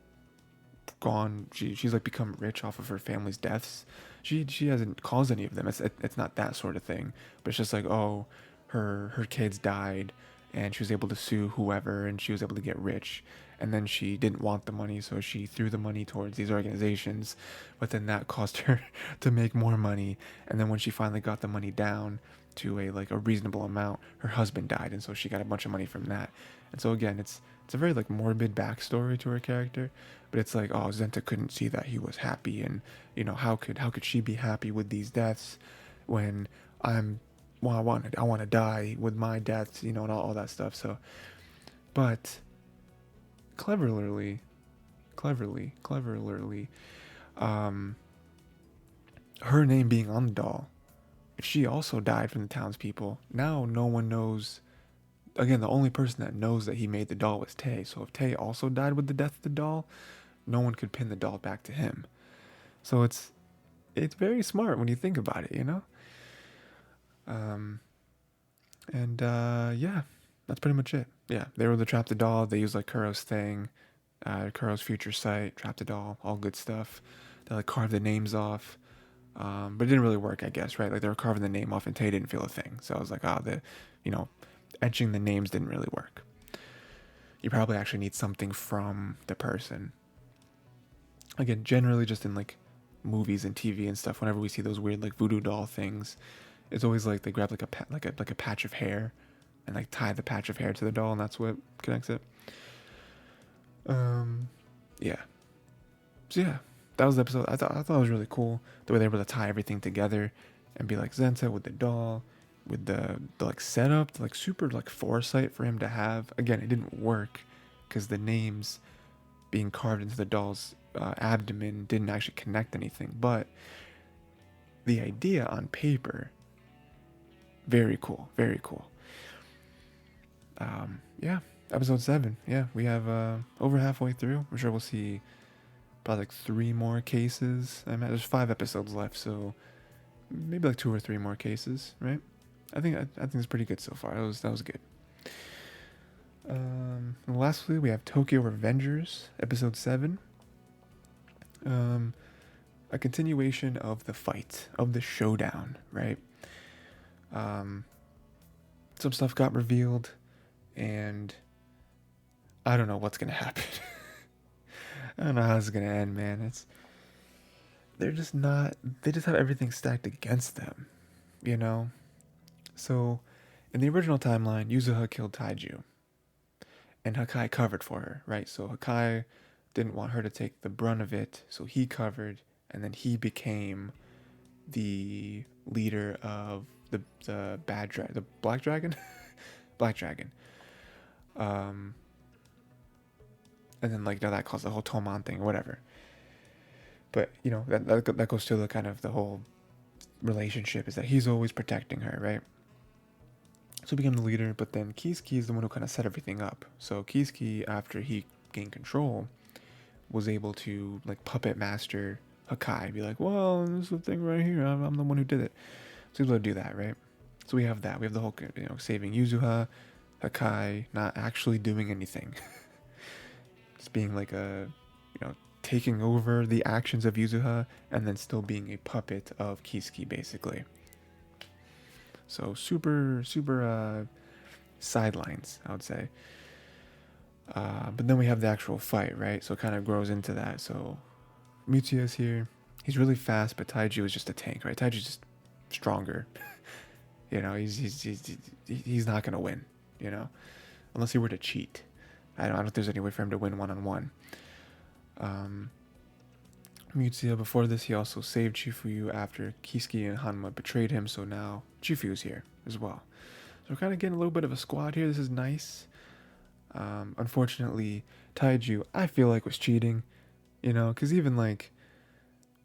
gone. She's like become rich off of her family's deaths. She hasn't caused any of them. It's not that sort of thing. But it's just like, oh, her kids died, and she was able to sue whoever, and she was able to get rich. And then she didn't want the money, so she threw the money towards these organizations. But then that caused her to make more money. And then when she finally got the money down to a reasonable amount, her husband died, and so she got a bunch of money from that. And so again, it's a very like morbid backstory to her character. But it's like, oh, Zenta couldn't see that he was happy, and how could she be happy with these deaths when I want to die with my deaths, and all that stuff. So, but cleverly, her name being on the doll, if she also died from the townspeople, now no one knows. Again, the only person that knows that he made the doll was Tay. So if Tay also died with the death of the doll, no one could pin the doll back to him. So it's very smart when you think about it, Yeah, that's pretty much it. Yeah, they were able to trap the doll. They used like Kuro's thing, Kuro's future sight, trap the doll, all good stuff. They like carved the names off, but it didn't really work, I guess, right? Like they were carving the name off, and Tay didn't feel a thing. So I was like, etching the names didn't really work. You probably actually need something from the person. Again, generally just in like movies and TV and stuff, whenever we see those weird like voodoo doll things, it's always like they grab like a patch of hair and like tie the patch of hair to the doll, and that's what connects it. Yeah. So yeah, that was the episode. I thought it was really cool the way they were able to tie everything together and be like Zenta with the doll, with the like setup, like super like foresight for him to have. Again, it didn't work because the names being carved into the doll's abdomen didn't actually connect anything, but the idea on paper, very cool, very cool. Yeah, episode 7. Yeah, we have over halfway through. I'm sure we'll see probably like 3 more cases. There's 5 episodes left, so maybe like 2 or 3 more cases, right? I think it's pretty good so far. That was good. Lastly, we have Tokyo Revengers, episode 7. Um, a continuation of the fight, of the showdown, right? Um, some stuff got revealed, and I don't know what's gonna happen. I don't know how it's gonna end, man. They're just not. They just have everything stacked against them, you know. So, in the original timeline, Yuzuha killed Taiju, and Hakai covered for her, right? So Hakai didn't want her to take the brunt of it, so he covered, and then he became the leader of the black dragon, black dragon. Um, and then like that caused the whole Toman thing or whatever. But you know that goes to the kind of the whole relationship is that he's always protecting her, right? So he became the leader, but then Kiski is the one who kind of set everything up. So Kiski, after he gained control, was able to like puppet master Hakai, be like, well, this is the thing right here. I'm the one who did it. So he's able to do that, right? So we have that. We have the whole, saving Yuzuha, Hakai, not actually doing anything. Just being like taking over the actions of Yuzuha and then still being a puppet of Kiski, basically. So super sidelines, I would say. But then we have the actual fight, right? So it kind of grows into that. So Mitsuya's here. He's really fast, but Taiju is just a tank, right? Taiju's just stronger. He's not gonna win, unless he were to cheat. I don't think there's any way for him to win one-on-one. Mitsuya, before this, he also saved Chifuyu after Kiski and Hanma betrayed him, so now Chifuyu's here as well. So we're kind of getting a little bit of a squad here. This is nice. Unfortunately, Taiju, I feel like was cheating, because even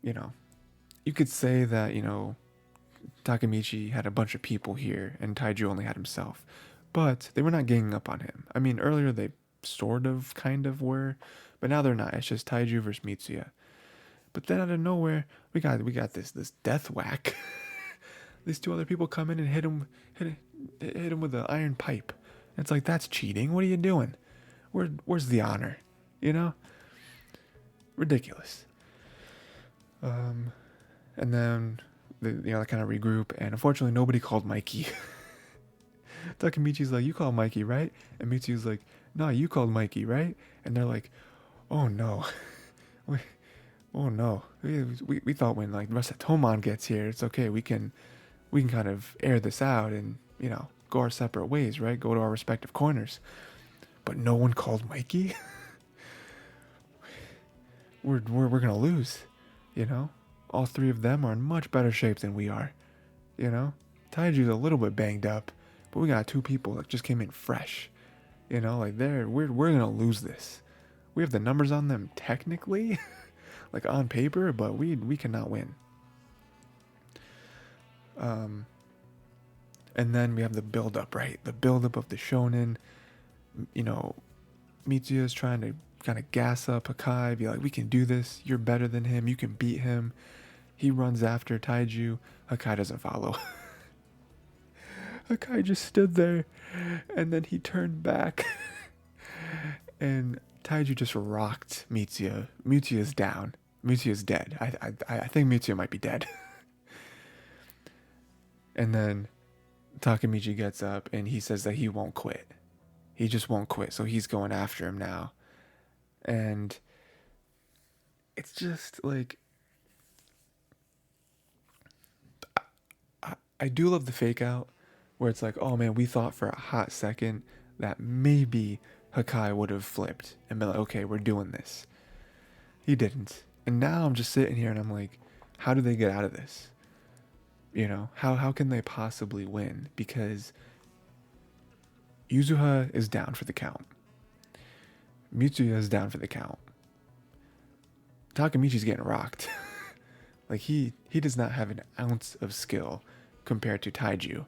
you could say that, Takemichi had a bunch of people here and Taiju only had himself, but they were not ganging up on him. I mean, earlier they sort of, kind of were, but now they're not. It's just Taiju versus Mitsuya. But then out of nowhere, we got this death whack. These two other people come in and hit him with an iron pipe. And it's like, that's cheating. What are you doing? Where's the honor? Ridiculous. And then they kind of regroup, and unfortunately nobody called Mikey. Takemichi's like, you called Mikey, right? And Mitsu's like, no, you called Mikey, right? And they're like, oh no. Oh no, we thought when like the rest of Toman gets here, it's okay. We can kind of air this out and go our separate ways, right? Go to our respective corners. But no one called Mikey. we're gonna lose, All three of them are in much better shape than we are, Taiju's a little bit banged up, but we got two people that just came in fresh, we're gonna lose this. We have the numbers on them technically. Like on paper, but we cannot win. And then we have the build-up, right? The build-up of the shonen. Mitsuya's trying to kind of gas up Hakai, be like, we can do this. You're better than him. You can beat him. He runs after Taiju. Hakai doesn't follow. Hakai just stood there, and then he turned back. And Taiju just rocked Mitsuya. Mitsuya's down. Mitsuya's dead. I think Mitsuya might be dead. And then Takemichi gets up and he says that he won't quit. He just won't quit. So he's going after him now. And it's just like, I do love the fake out where it's like, oh man, we thought for a hot second that maybe Hakai would have flipped and been like, okay, we're doing this. He didn't. And now I'm just sitting here and I'm like, how do they get out of this? How can they possibly win? Because Yuzuha is down for the count. Mitsuya is down for the count. Takemichi's getting rocked. Like he does not have an ounce of skill compared to Taiju.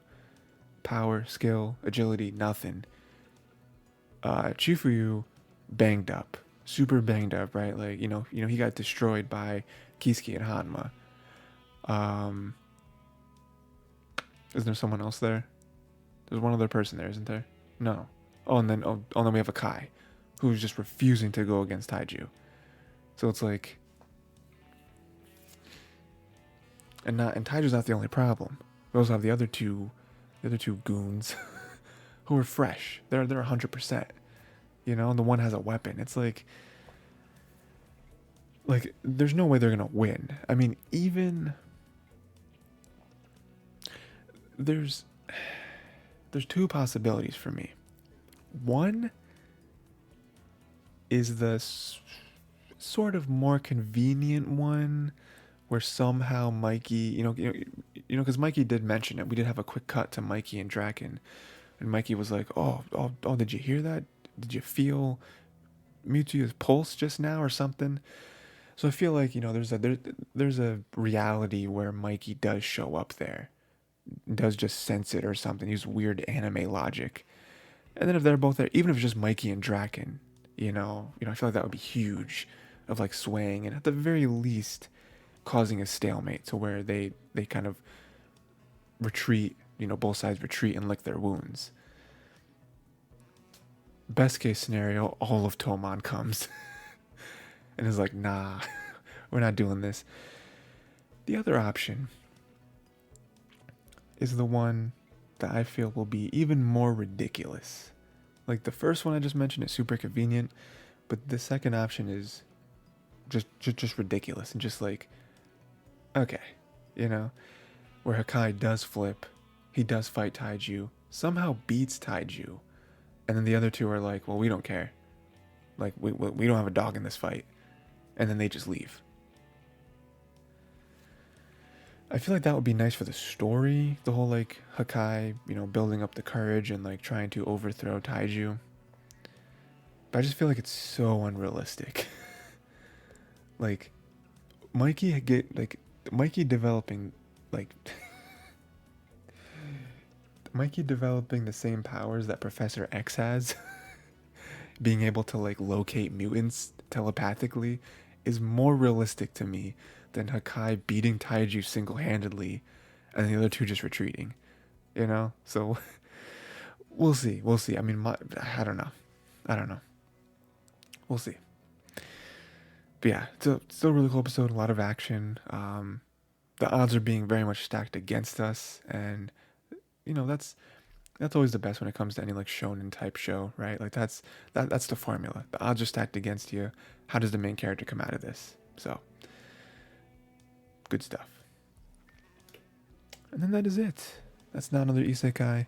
Power, skill, agility, nothing. Chifuyu banged up. Super banged up, right? Like, he got destroyed by Kiski and Hanma. Is there someone else there? There's one other person there, isn't there? No. And then we have Hakai, who's just refusing to go against Taiju. So it's like, And Taiju's not the only problem. We also have the other two goons who are fresh. They're 100%. You know, and the one has a weapon. It's like there's no way they're gonna win. I mean, even there's two possibilities for me. One is the sort of more convenient one, where somehow Mikey, because Mikey did mention it. We did have a quick cut to Mikey and Draken, and Mikey was like, "Oh, did you hear that? Did you feel Mewtwo's pulse just now or something?" So I feel like there's a reality where Mikey does show up there, does just sense it or something, use weird anime logic, and then if they're both there, even if it's just Mikey and Draken, I feel like that would be huge, of like swaying and at the very least causing a stalemate to where they kind of retreat, both sides retreat and lick their wounds. Best case scenario, all of Tomon comes and is like, nah, we're not doing this. The other option is the one that I feel will be even more ridiculous. Like the first one I just mentioned is super convenient, but the second option is just ridiculous and just like, okay, where Hakai does flip, he does fight Taiju, somehow beats Taiju, and then the other two are like, well, we don't care. Like, we don't have a dog in this fight. And then they just leave. I feel like that would be nice for the story, the whole, like, Hakai, building up the courage and, like, trying to overthrow Taiju. But I just feel like it's so unrealistic. Like, Mikey developing, like... Mikey developing the same powers that Professor X has, being able to like locate mutants telepathically, is more realistic to me than Hakai beating Taiju single-handedly and the other two just retreating. So we'll see. I mean, I don't know. We'll see. But yeah, still a really cool episode. A lot of action. The odds are being very much stacked against us, and that's always the best when it comes to any like shonen type show, right? Like that's the formula. The odds are stacked against you. How does the main character come out of this? So good stuff. And then that is it. That's not another Isekai.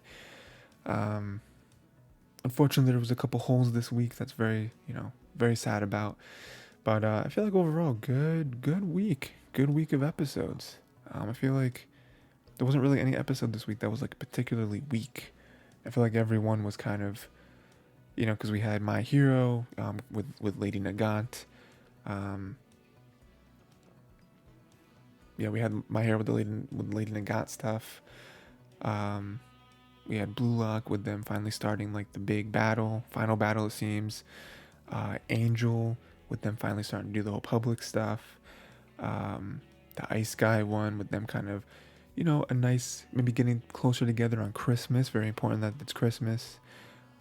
Unfortunately, there was a couple holes this week. That's very sad about. But I feel like overall, good week of episodes. I feel like there wasn't really any episode this week that was like particularly weak. I feel like everyone was kind of, because we had My Hero with Lady Nagant. We had My Hero with Lady Nagant stuff. We had Blue Lock with them finally starting like the big final battle it seems. Angel with them finally starting to do the whole public stuff. The Ice Guy one with them kind of, a nice, maybe getting closer together on Christmas. Very important that it's Christmas.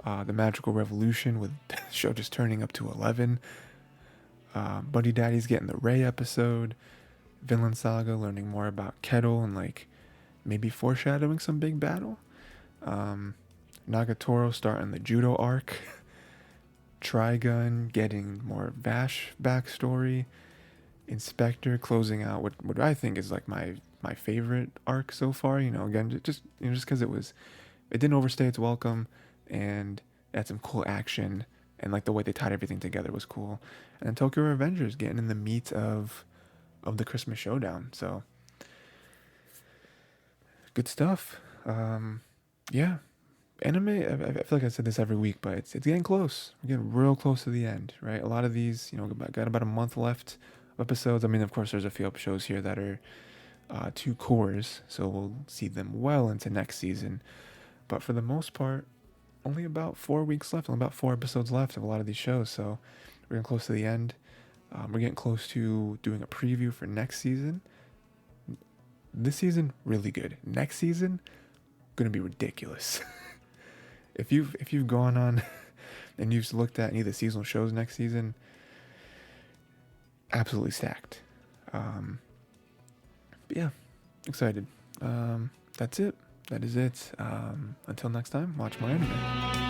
The Magical Revolution with the show just turning up to 11. Buddy Daddies getting the Ray episode. Vinland Saga learning more about Kettle and like maybe foreshadowing some big battle. Nagatoro starting the judo arc. Trigun getting more Vash backstory. Inspector closing out what I think is like my favorite arc so far. Again, just because it didn't overstay its welcome, and it had some cool action, and like the way they tied everything together was cool. And then Tokyo Revengers getting in the meat of the Christmas showdown. So good stuff. Yeah, anime. I feel like I said this every week, but it's getting close. We're getting real close to the end, right? A lot of these, got about a month left of episodes. I mean, of course, there's a few shows here that are 2 cores, so we'll see them well into next season. But for the most part, only about 4 weeks left, only about 4 episodes left of a lot of these shows. So we're getting close to the end. We're getting close to doing a preview for next season. This season, really good. Next season, gonna be ridiculous. If you've gone on and you've looked at any of the seasonal shows next season, absolutely stacked. But yeah, excited. That's it. That is it. Until next time, watch more anime.